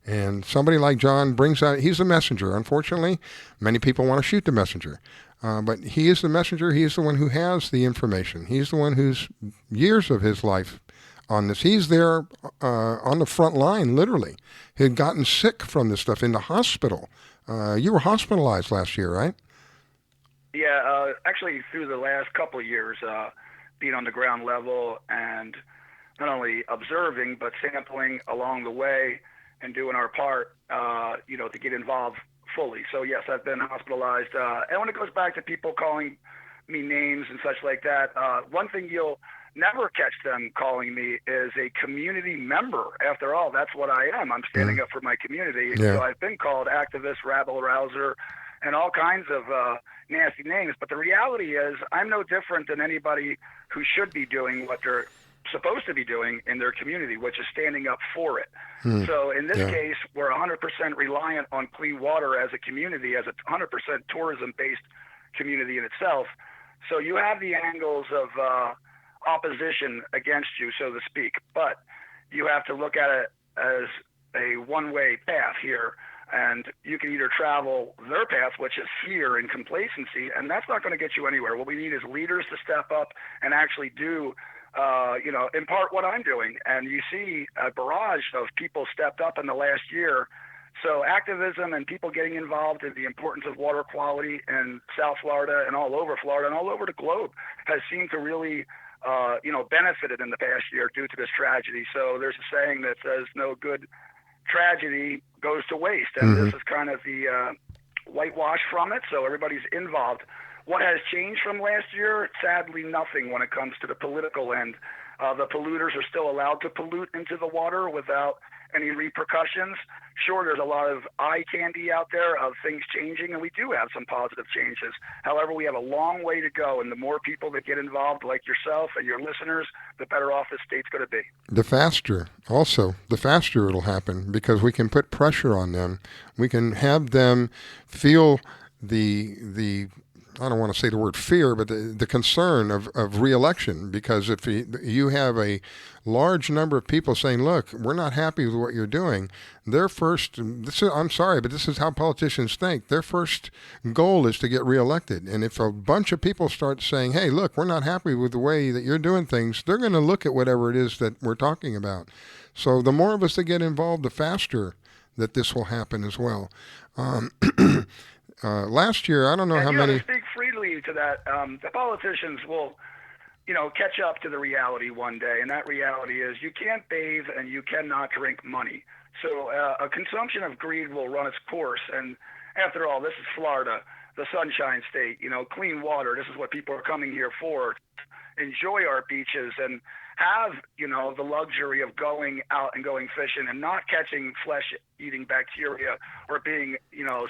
And somebody like John brings out, he's the messenger. Unfortunately, many people want to shoot the messenger, but he is the messenger. He is the one who has the information. He's the one who's years of his life on this. He's there on the front line, literally. He had gotten sick from this stuff in the hospital. You were hospitalized last year, right? Yeah, actually through the last couple of years, being on the ground level and not only observing, but sampling along the way and doing our part, to get involved fully. So yes, I've been hospitalized. And when it goes back to people calling me names and such like that, one thing you'll never catch them calling me is a community member. After all, that's what I am. I'm standing up for my community. Yeah. So I've been called activist, rabble-rouser, and all kinds of nasty names. But the reality is I'm no different than anybody who should be doing what they're supposed to be doing in their community, which is standing up for it. So in this case, we're 100% reliant on clean water as a community, as a 100% tourism-based community in itself. So you have the angles of opposition against you, so to speak, but you have to look at it as a one-way path here, and you can either travel their path, which is fear and complacency, and that's not going to get you anywhere. What we need is leaders to step up and actually do, impart what I'm doing. And you see a barrage of people stepped up in the last year. So activism and people getting involved in the importance of water quality in South Florida and all over Florida and all over the globe has seemed to really, benefited in the past year due to this tragedy. So there's a saying that says no good tragedy goes to waste. And this is kind of the whitewash from it. So everybody's involved. What has changed from last year? Sadly, nothing when it comes to the political end. The polluters are still allowed to pollute into the water without any repercussions. Sure, there's a lot of eye candy out there of things changing, and we do have some positive changes. However, we have a long way to go, and the more people that get involved, like yourself and your listeners, the better off this state's going to be. The faster it'll happen, because we can put pressure on them. We can have them feel the I don't want to say the word fear, but the concern of re-election, because if you have a large number of people saying, look, we're not happy with what you're doing, I'm sorry, but this is how politicians think. Their first goal is to get re-elected. And if a bunch of people start saying, hey, look, we're not happy with the way that you're doing things, they're going to look at whatever it is that we're talking about. So the more of us that get involved, the faster that this will happen as well. Last year, I don't know how many. To speak freely to that, the politicians will, catch up to the reality one day, and that reality is you can't bathe and you cannot drink money. So a consumption of greed will run its course. And after all, this is Florida, the Sunshine State. Clean water. This is what people are coming here for. Enjoy our beaches and have, the luxury of going out and going fishing and not catching flesh-eating bacteria or being,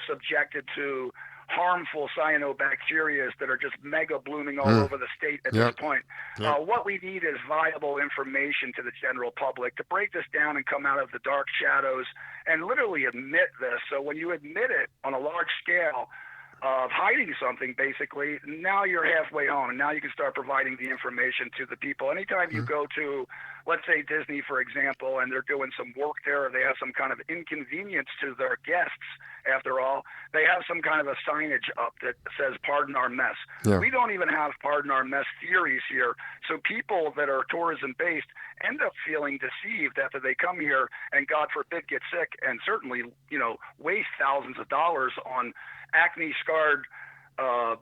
subjected to harmful cyanobacteria that are just mega blooming all over the state at this point. What we need is viable information to the general public to break this down and come out of the dark shadows and literally admit this. So when you admit it on a large scale, of hiding something, basically, now you're halfway home, and now you can start providing the information to the people. Anytime you go to, let's say, Disney, for example, and they're doing some work there, or they have some kind of inconvenience to their guests, after all, they have some kind of a signage up that says, pardon our mess. Yeah. We don't even have pardon our mess theories here. So people that are tourism-based end up feeling deceived after they come here and, God forbid, get sick and certainly, waste thousands of dollars on acne-scarred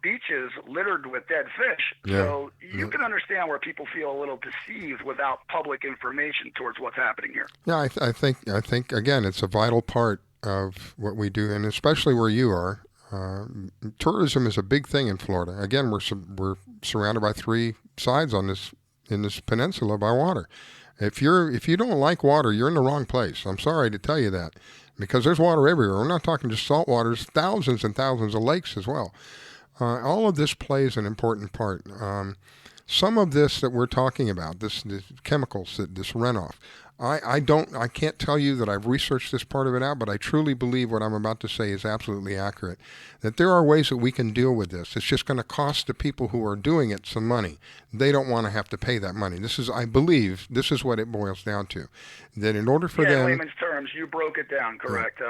beaches littered with dead fish. Yeah. So you can understand where people feel a little deceived without public information towards what's happening here. Yeah, I think again, it's a vital part of what we do, and especially where you are. Tourism is a big thing in Florida. Again, we're surrounded by three sides in this peninsula by water. If you don't like water, you're in the wrong place. I'm sorry to tell you that, because there's water everywhere. We're not talking just salt water. There's thousands and thousands of lakes as well. All of this plays an important part. Some of this that we're talking about, this chemicals, this runoff, I can't tell you that I've researched this part of it out, but I truly believe what I'm about to say is absolutely accurate, that there are ways that we can deal with this. It's just going to cost the people who are doing it some money. They don't want to have to pay that money. I believe this is what it boils down to, that in order for them... in layman's terms, you broke it down, correct.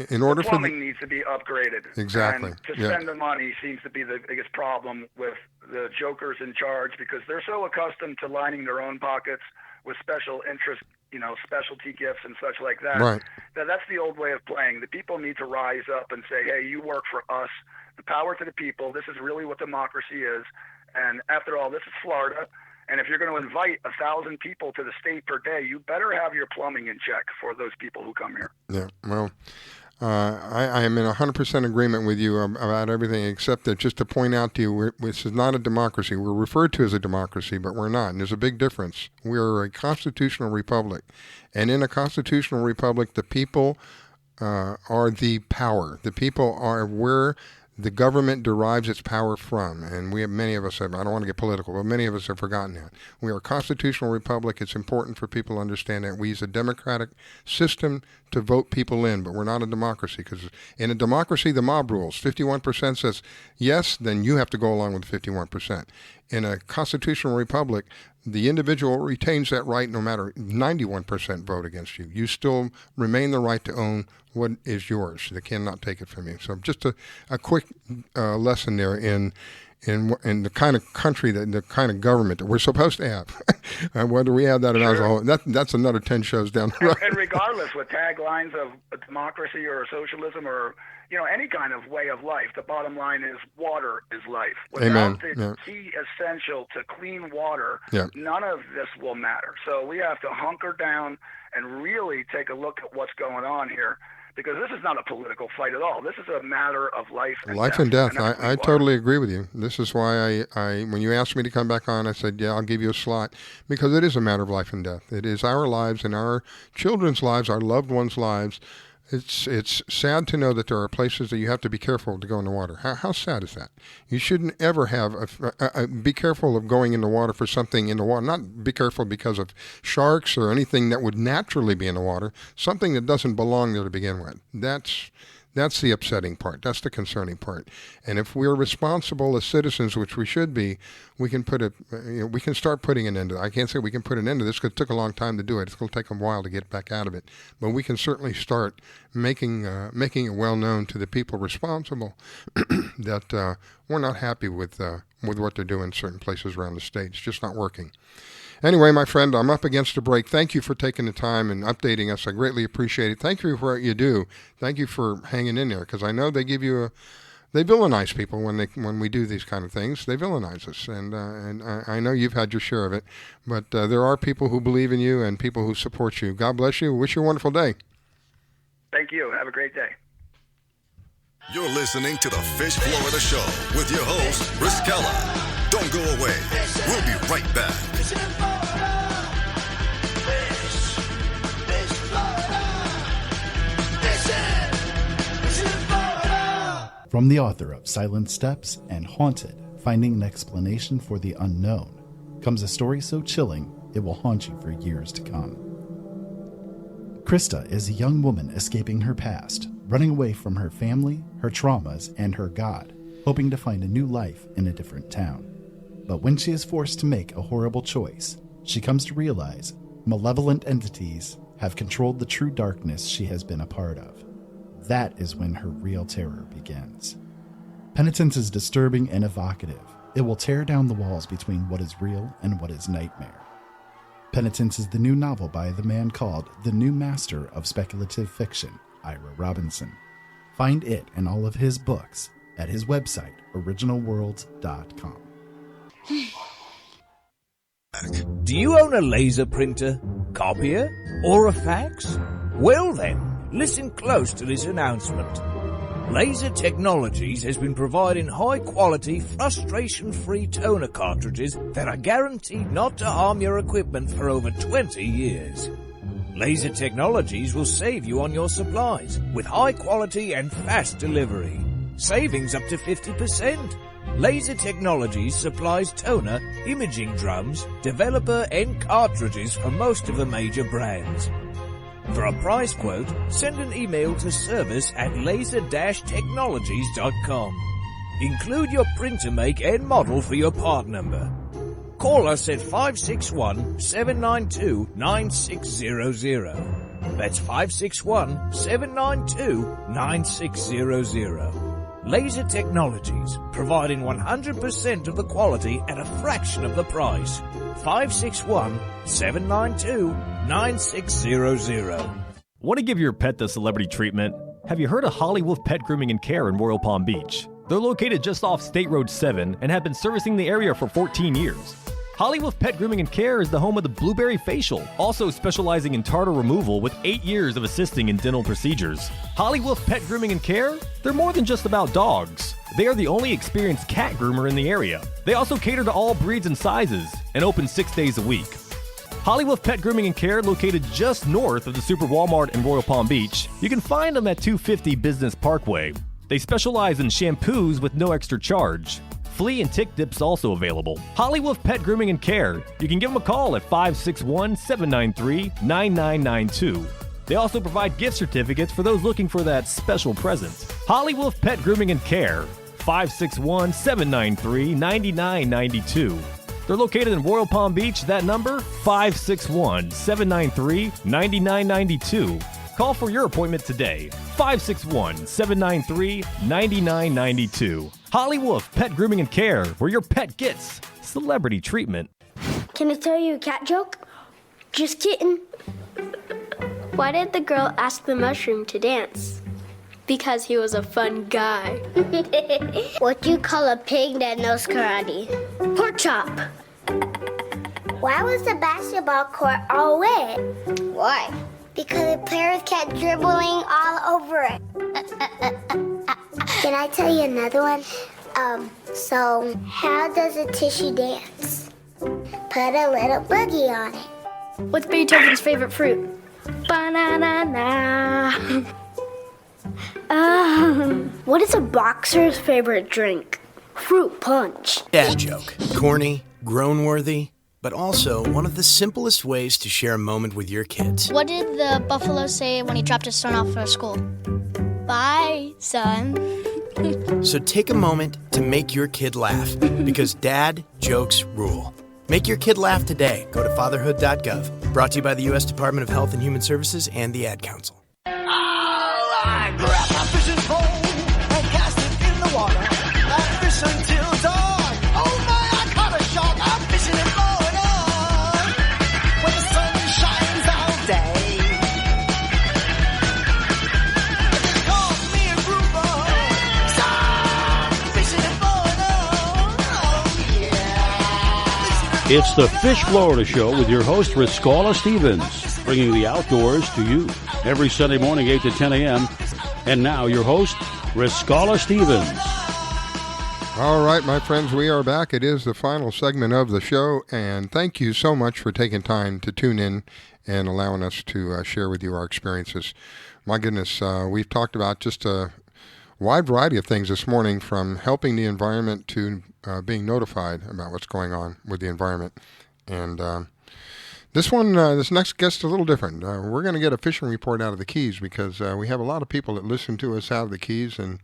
In order the plumbing needs to be upgraded. Exactly. And to spend the money seems to be the biggest problem with the jokers in charge, because they're so accustomed to lining their own pockets with special interest, specialty gifts and such like that. Right. That's the old way of playing. The people need to rise up and say, hey, you work for us. The power to the people. This is really what democracy is. And after all, this is Florida. And if you're going to invite 1,000 people to the state per day, you better have your plumbing in check for those people who come here. Yeah, well, I am in 100% agreement with you about everything, except that just to point out to you, this is not a democracy. We're referred to as a democracy, but we're not. And there's a big difference. We are a constitutional republic. And in a constitutional republic, the people are the power. The people are where the government derives its power from, and many of us have, I don't want to get political, but many of us have forgotten that. We are a constitutional republic. It's important for people to understand that we use a democratic system to vote people in, but we're not a democracy, because in a democracy, the mob rules. 51% says yes, then you have to go along with 51%. in a constitutional republic, the individual retains that right no matter 91% vote against you. You still remain the right to own what is yours. They cannot take it from you. So just a quick lesson there in the kind of country, the kind of government that we're supposed to have. Whether we have that or not, that's another 10 shows down the road. And regardless, with taglines of democracy or socialism or any kind of way of life, the bottom line is water is life. Without Amen. the key essential to clean water, Yeah. none of this will matter. So we have to hunker down and really take a look at what's going on here. Because this is not a political fight at all. This is a matter of life and Life death. and death. And I totally agree with you. This is why I when you asked me to come back on, I said, yeah, I'll give you a slot, because it is a matter of life and death. It is our lives and our children's lives, our loved ones' lives. It's sad to know that there are places that you have to be careful to go in the water. How sad is that? You shouldn't ever have be careful of going in the water for something in the water. Not be careful because of sharks or anything that would naturally be in the water. Something that doesn't belong there to begin with. That's the upsetting part. That's the concerning part. And if we're responsible as citizens, which we should be, we can we can start putting an end to it. I can't say we can put an end to this because it took a long time to do it. It's going to take a while to get back out of it. But we can certainly start making it well known to the people responsible that we're not happy with what they're doing in certain places around the state. It's just not working. Anyway, my friend, I'm up against a break. Thank you for taking the time and updating us. I greatly appreciate it. Thank you for what you do. Thank you for hanging in there, because I know they villainize people when we do these kind of things. They villainize us, and I know you've had your share of it. But there are people who believe in you and people who support you. God bless you. Wish you a wonderful day. Thank you. Have a great day. You're listening to the Fish Florida Show with your host, Riskella. Don't go away. We'll be right back. From the author of Silent Steps and Haunted, Finding an Explanation for the Unknown, comes a story so chilling it will haunt you for years to come. Krista is a young woman escaping her past, running away from her family, her traumas, and her God, hoping to find a new life in a different town. But when she is forced to make a horrible choice, she comes to realize malevolent entities have controlled the true darkness she has been a part of. That is when her real terror begins. Penitence is disturbing and evocative. It will tear down the walls between what is real and what is nightmare. Penitence is the new novel by the man called the new master of speculative fiction, Ira Robinson. Find it and all of his books at his website, originalworlds.com. Do you own a laser printer, copier, or a fax? Well then, listen close to this announcement. Leiza Technologies has been providing high-quality, frustration-free toner cartridges that are guaranteed not to harm your equipment for over 20 years. Leiza Technologies will save you on your supplies with high-quality and fast delivery. Savings up to 50%. Leiza Technologies supplies toner, imaging drums, developer and cartridges for most of the major brands. For a price quote, send an email to service@leiza-technologies.com. Include your printer make and model for your part number. Call us at 561-792-9600. That's 561-792-9600. Leiza Technologies, providing 100% of the quality at a fraction of the price. 561-792-9600. Want to give your pet the celebrity treatment? Have you heard of Hollywood Pet Grooming and Care in Royal Palm Beach? They're located just off State Road 7 and have been servicing the area for 14 years. Hollywood Pet Grooming and Care is the home of the Blueberry Facial, also specializing in tartar removal with 8 years of assisting in dental procedures. Hollywood Pet Grooming and Care? They're more than just about dogs. They are the only experienced cat groomer in the area. They also cater to all breeds and sizes and open 6 days a week. Hollywood Pet Grooming and Care, located just north of the Super Walmart in Royal Palm Beach. You can find them at 250 Business Parkway. They specialize in shampoos with no extra charge. Flea and tick dips also available. Hollywood Pet Grooming and Care. You can give them a call at 561-793-9992. They also provide gift certificates for those looking for that special present. Hollywood Pet Grooming and Care. 561-793-9992. They're located in Royal Palm Beach. That number, 561-793-9992. Call for your appointment today, 561-793-9992. Holly Wolf Pet Grooming and Care, where your pet gets celebrity treatment. Can I tell you a cat joke? Just kidding. Why did the girl ask the mushroom to dance? Because he was a fun guy. What do you call a pig that knows karate? Pork chop. Why was the basketball court all wet? Why? Because the players kept dribbling all over it. Can I tell you another one? So how does a tissue dance? Put a little boogie on it. What's Beethoven's favorite fruit? Banana. What is a boxer's favorite drink? Fruit punch. Dad joke. Corny, groan-worthy, but also one of the simplest ways to share a moment with your kids. What did the buffalo say when he dropped his son off for school? Bye, son. So take a moment to make your kid laugh, because dad jokes rule. Make your kid laugh today. Go to fatherhood.gov. Brought to you by the U.S. Department of Health and Human Services and the Ad Council. I grab my fishing pole and cast it in the water. I fish until dawn. Oh my, I caught a shark. I'm fishing and blowing on when the sun shines all day. They call me a grouper. So I'm fishing and blowing on. Oh yeah. It's the Fish Florida Show with your host, Riscala Stevens, bringing the outdoors to you every Sunday morning, 8 to 10 a.m. And now your host, Riscala Stevens. All right, my friends, we are back. It is the final segment of the show, and thank you so much for taking time to tune in and allowing us to share with you our experiences. My goodness, we've talked about just a wide variety of things this morning, from helping the environment to being notified about what's going on with the environment. And this next guest is a little different. We're going to get a fishing report out of the Keys, because we have a lot of people that listen to us out of the Keys and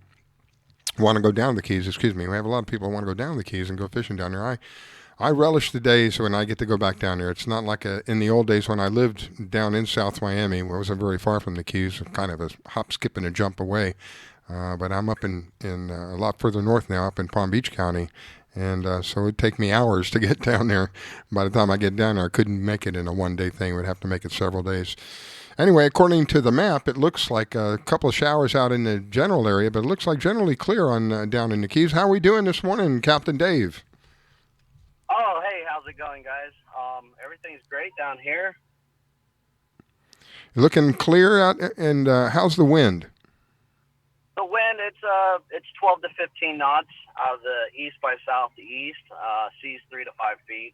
want to go down the Keys. We have a lot of people who want to go down the Keys and go fishing down there. I relish the days when I get to go back down there. It's not like in the old days when I lived down in South Miami, where it wasn't very far from the Keys, kind of a hop, skip, and a jump away. But I'm up in a lot further north now, up in Palm Beach County. And so it'd take me hours to get down there. By the time I get down there, I couldn't make it in a one-day thing. We'd have to make it several days. Anyway, according to the map, it looks like a couple of showers out in the general area, but it looks like generally clear on down in the Keys. How are we doing this morning, Captain Dave? Oh, hey, how's it going, guys? Everything's great down here. Looking clear out, and how's the wind? The wind, it's 12 to 15 knots out of the east by southeast. Seas 3 to 5 feet.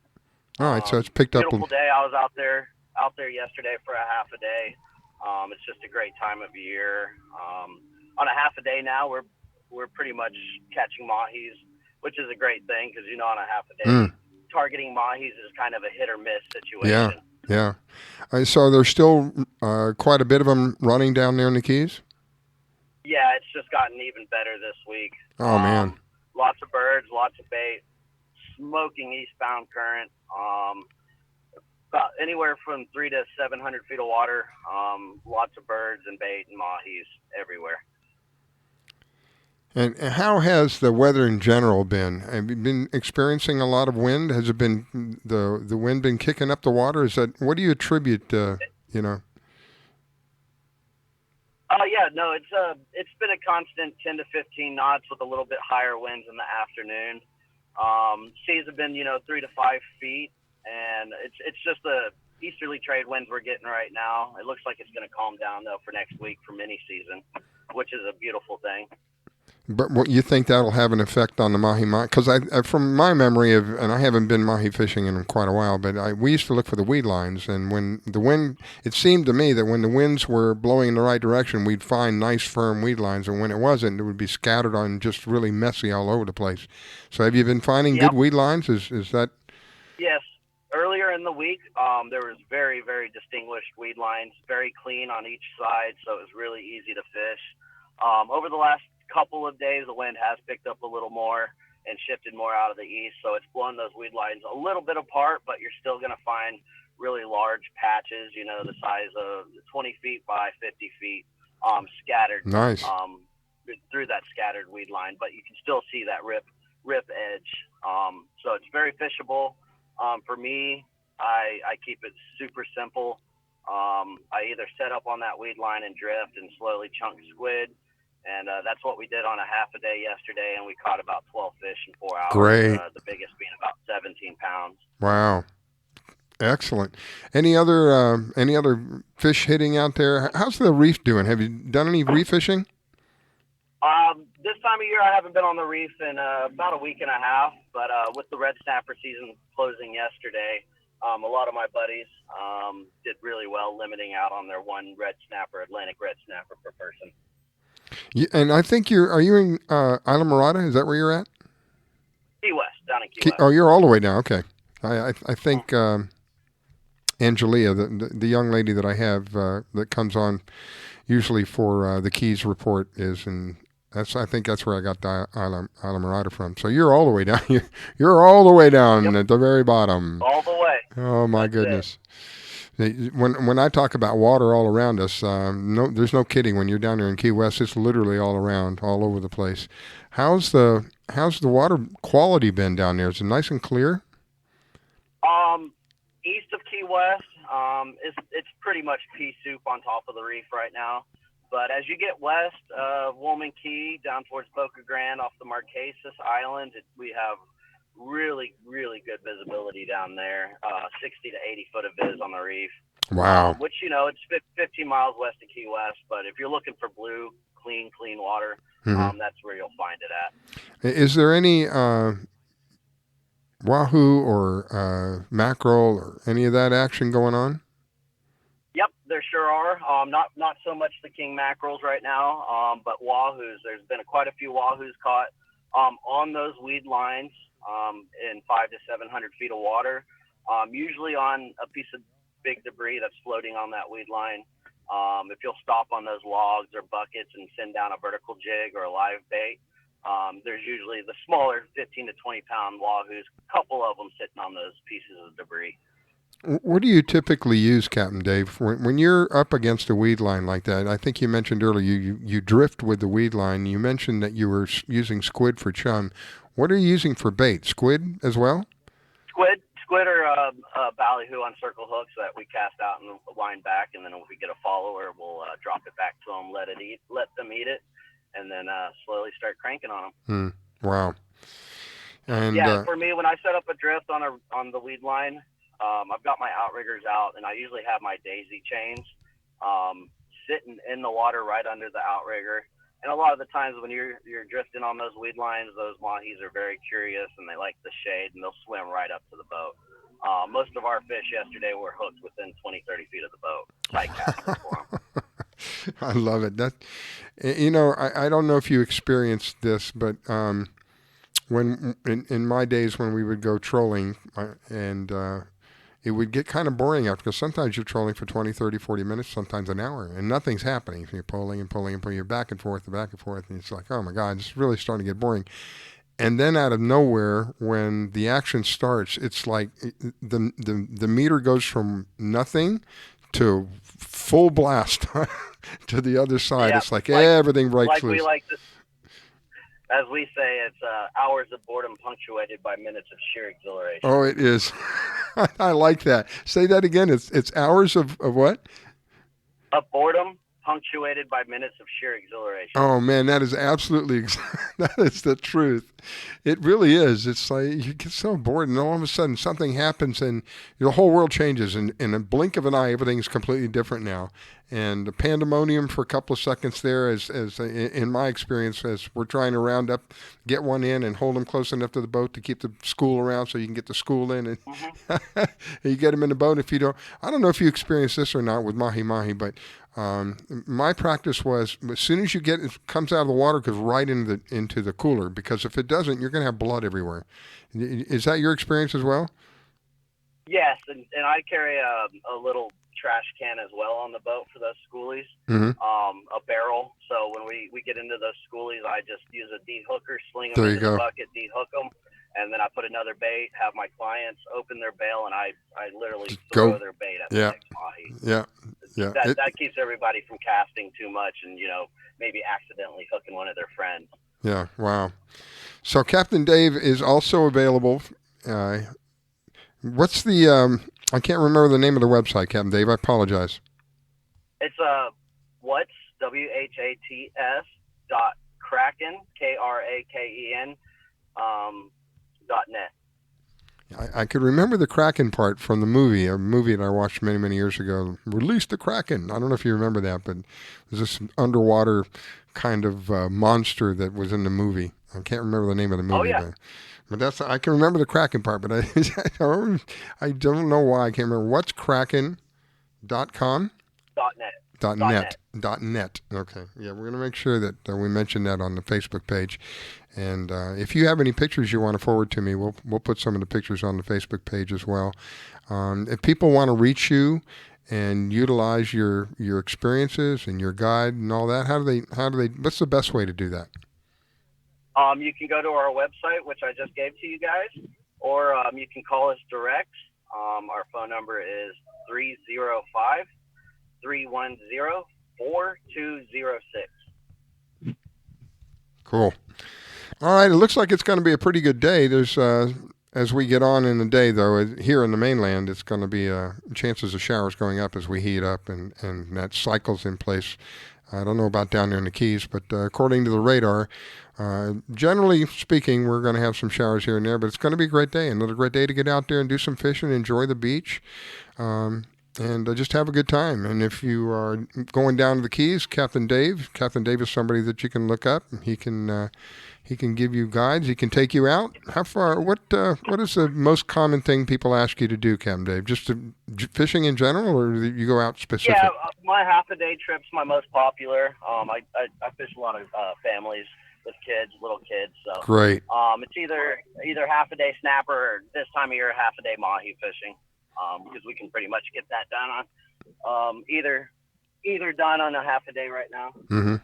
All right, so it's picked up. Beautiful day. I was out there yesterday for a half a day. It's just a great time of year. On a half a day now, we're pretty much catching mahis, which is a great thing, because on a half a day, targeting mahis is kind of a hit or miss situation. Yeah. So there's still quite a bit of them running down there in the Keys? Yeah, it's just gotten even better this week. Oh, man. Lots of birds, lots of bait, smoking eastbound current. About anywhere from 300 to 700 feet of water. Lots of birds and bait and mahis everywhere. And how has the weather in general been? Have you been experiencing a lot of wind? Has it been the wind been kicking up the water? What do you attribute? It's been a constant 10 to 15 knots with a little bit higher winds in the afternoon. Seas have been 3 to 5 feet, and it's just the easterly trade winds we're getting right now. It looks like it's going to calm down though for next week for mini season, which is a beautiful thing. But what you think that'll have an effect on the mahi? Because from my memory and I haven't been mahi fishing in quite a while, but we used to look for the weed lines, and when the wind, it seemed to me that when the winds were blowing in the right direction, we'd find nice firm weed lines, and when it wasn't, it would be scattered on just really messy all over the place. So have you been finding good weed lines? Is that? Yes. Earlier in the week, there was very, very distinguished weed lines, very clean on each side, so it was really easy to fish. Over the last couple of days, the wind has picked up a little more and shifted more out of the east, so it's blowing those weed lines a little bit apart, but you're still going to find really large patches, the size of 20 feet by 50 feet, scattered. Nice. Through that scattered weed line, but you can still see that rip edge. So it's very fishable. For me, I keep it super simple. I either set up on that weed line and drift and slowly chunk squid. And that's what we did on a half a day yesterday, and we caught about 12 fish in 4 hours. Great. The biggest being about 17 pounds. Wow. Excellent. Any other fish hitting out there? How's the reef doing? Have you done any reef fishing? This time of year, I haven't been on the reef in about a week and a half, but with the red snapper season closing yesterday, a lot of my buddies did really well limiting out on their one Atlantic red snapper per person. Yeah, and I think are you in Isla Morada? Is that where you're at? Key West, down in Key West. Oh, you're all the way down. Okay. I think Angelia, the young lady that I have that comes on usually for the Keys report is in. I think that's where I got the Isla Morada from. So you're all the way down. You're all the way down at the very bottom. All the way. Oh my goodness. When I talk about water all around us, there's no kidding. When you're down there in Key West, it's literally all around, all over the place. How's the water quality been down there? Is it nice and clear? East of Key West, it's pretty much pea soup on top of the reef right now. But as you get west of Woolman Key, down towards Boca Grande, off the Marquesas Island, we have really, really good visibility down there, 60 to 80 foot of viz on the reef. Wow. Which, it's 15 miles west of Key West, but if you're looking for blue, clean water, that's where you'll find it at. Is there any wahoo or mackerel or any of that action going on? Yep, there sure are. Not so much the king mackerels right now, but wahoos. There's been quite a few wahoos caught on those weed lines in 500 to 700 feet of water, usually on a piece of big debris that's floating on that weed line. If you'll stop on those logs or buckets and send down a vertical jig or a live bait, there's usually the smaller 15 to 20 pound wahoos, a couple of them sitting on those pieces of debris. What do you typically use, Captain Dave, when you're up against a weed line like that? I think you mentioned earlier you drift with the weed line. You mentioned that you were using squid for chum. What are you using for bait? Squid as well? Squid or ballyhoo on circle hooks that we cast out and wind back, and then if we get a follower, we'll drop it back to them, let them eat it, and then slowly start cranking on them. Wow. And for me, when I set up a drift on the weed line, I've got my outriggers out, and I usually have my daisy chains sitting in the water right under the outrigger. And a lot of the times when you're drifting on those weed lines, those mahis are very curious, and they like the shade, and they'll swim right up to the boat. Most of our fish yesterday were hooked within 20, 30 feet of the boat. Sight casting for them. I love it. I don't know if you experienced this, but when in my days when we would go trolling, and it would get kind of boring after, because sometimes you're trolling for 20, 30, 40 minutes, sometimes an hour, and nothing's happening. You're pulling and pulling and pulling. You're back and forth, and it's like, oh my God, it's really starting to get boring. And then out of nowhere, when the action starts, it's like the meter goes from nothing to full blast to the other side. Yeah, it's like everything breaks like loose. We like to, as we say, it's hours of boredom punctuated by minutes of sheer exhilaration. Oh, it is. I like that. Say that again. It's hours of what? Of boredom punctuated by minutes of sheer exhilaration. Oh man, that is absolutely that is the truth. It really is. It's like you get so bored, and all of a sudden something happens, and the whole world changes. And in a blink of an eye, everything's completely different now. And the pandemonium for a couple of seconds there, as in my experience, as we're trying to round up, get one in, and hold them close enough to the boat to keep the school around, so you can get the school in, and you get them in the boat. If you don't, I don't know if you experienced this or not with mahi, but my practice was, as soon as it comes out of the water, goes right into the cooler, because if it doesn't, you're going to have blood everywhere. Is that your experience as well? Yes, and I carry a little trash can as well on the boat for those schoolies, Mm-hmm. a barrel. So when we get into those schoolies, I just use a de-hooker, sling them There you into the go. bucket, de-hook them, and then I put another bait, have my clients open their bail, and I literally Just throw go. their bait at Yeah. the next mahi. Yeah. Yeah. That keeps everybody from casting too much and, maybe accidentally hooking one of their friends. Yeah. Wow. So Captain Dave is also available. What's the, I can't remember the name of the website, Captain Dave. I apologize. It's what's WHATS.Kraken, KRAKEN, .net. I could remember the Kraken part from the movie, a movie that I watched many, many years ago. Release the Kraken. I don't know if you remember that, but it was this underwater kind of monster that was in the movie. I can't remember the name of the movie. Oh, yeah. But I can remember the Kraken part, but I don't know why I can't remember. What's Kraken.com? .net. .net. Okay. Yeah, we're going to make sure that we mention that on the Facebook page. And if you have any pictures you want to forward to me, we'll put some of the pictures on the Facebook page as well. If people want to reach you and utilize your experiences and your guide and all that, how do they? What's the best way to do that? You can go to our website, which I just gave to you guys, or you can call us direct. Our phone number is 305-310-4206. Cool. All right, it looks like it's going to be a pretty good day. There's as we get on in the day, though, here in the mainland, it's going to be chances of showers going up as we heat up, and that cycle's in place. I don't know about down there in the Keys, but according to the radar, generally speaking, we're going to have some showers here and there, but it's going to be a great day. Another great day to get out there and do some fishing, enjoy the beach, and just have a good time. And if you are going down to the Keys, Captain Dave is somebody that you can look up. He can give you guides. He can take you out. How far? What is the most common thing people ask you to do, Captain Dave? Just fishing in general, or do you go out specific? Yeah, my half-a-day trip's my most popular. I fish a lot of families with kids, little kids. So great. It's either half-a-day snapper or this time of year half-a-day mahi fishing, because we can pretty much get that done on either done on a half-a-day right now. Mm-hmm.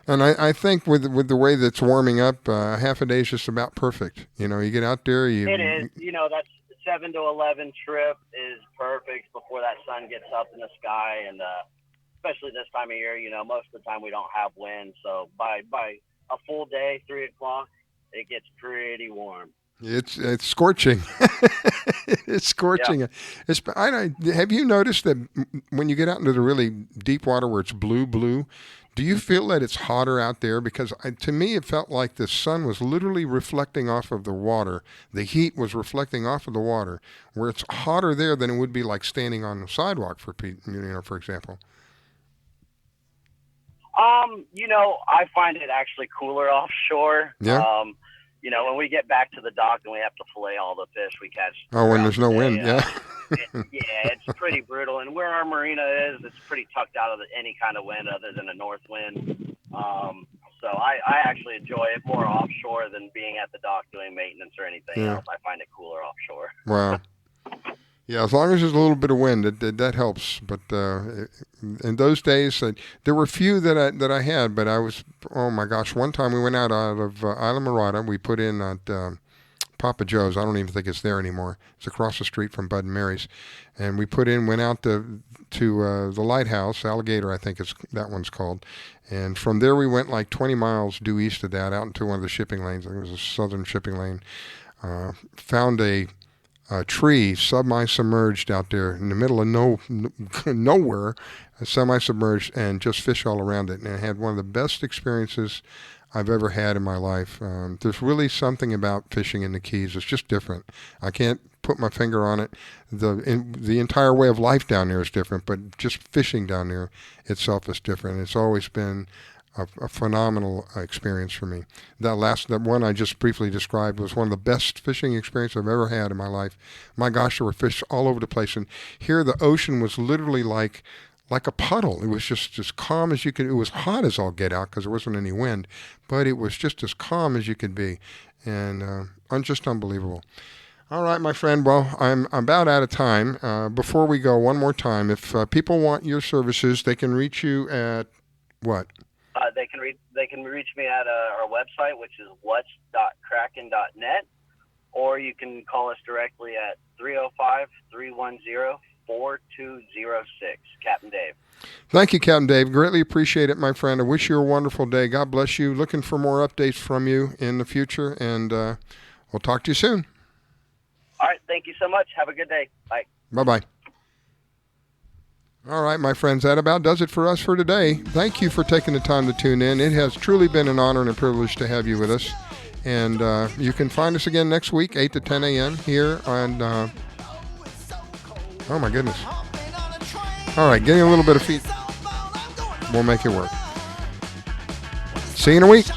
And I think with the way that's warming up, half a day is just about perfect. You get out there. It is. That 7 to 11 trip is perfect before that sun gets up in the sky, and especially this time of year. Most of the time we don't have wind, so by a full day, 3 o'clock, it gets pretty warm. It's scorching. It's scorching. Yeah. Have you noticed that when you get out into the really deep water where it's blue? Do you feel that it's hotter out there? Because to me, it felt like the sun was literally reflecting off of the water. The heat was reflecting off of the water, where it's hotter there than it would be like standing on the sidewalk, for example. I find it actually cooler offshore. Yeah. When we get back to the dock and we have to fillet all the fish we catch. Oh, when there's no wind, yeah. It's pretty brutal. And where our marina is, it's pretty tucked out of any kind of wind other than a north wind. So I actually enjoy it more offshore than being at the dock doing maintenance or anything else. I find it cooler offshore. Wow. Yeah, as long as there's a little bit of wind, that helps. But in those days, there were few that I had, but I was, oh my gosh, one time we went out of Isla Mirada. We put in at Papa Joe's. I don't even think it's there anymore. It's across the street from Bud and Mary's. And we went out to the lighthouse, Alligator, I think that one's called. And from there we went like 20 miles due east of that out into one of the shipping lanes. I think it was a southern shipping lane. Found a tree semi-submerged out there in the middle of nowhere, semi-submerged, and just fish all around it. And I had one of the best experiences I've ever had in my life. There's really something about fishing in the Keys. It's just different. I can't put my finger on it. The entire way of life down there is different, but just fishing down there itself is different. It's always been a phenomenal experience for me. That one I just briefly described was one of the best fishing experiences I've ever had in my life. My gosh, there were fish all over the place, and here the ocean was literally like a puddle. It was just as calm as you could. It was hot as all get out because there wasn't any wind, but it was just as calm as you could be, and just unbelievable. All right, my friend. Well, I'm about out of time. Before we go, one more time, if people want your services, they can reach you at what? They can reach me at our website, which is whats.kraken.net, or you can call us directly at 305-310-4206. Captain Dave. Thank you, Captain Dave. Greatly appreciate it, my friend. I wish you a wonderful day. God bless you. Looking for more updates from you in the future, and we'll talk to you soon. All right. Thank you so much. Have a good day. Bye. Bye-bye. All right, my friends, that about does it for us for today. Thank you for taking the time to tune in. It has truly been an honor and a privilege to have you with us. And you can find us again next week, 8 to 10 a.m. here on... oh, my goodness. All right, getting a little bit of feet. We'll make it work. See you in a week.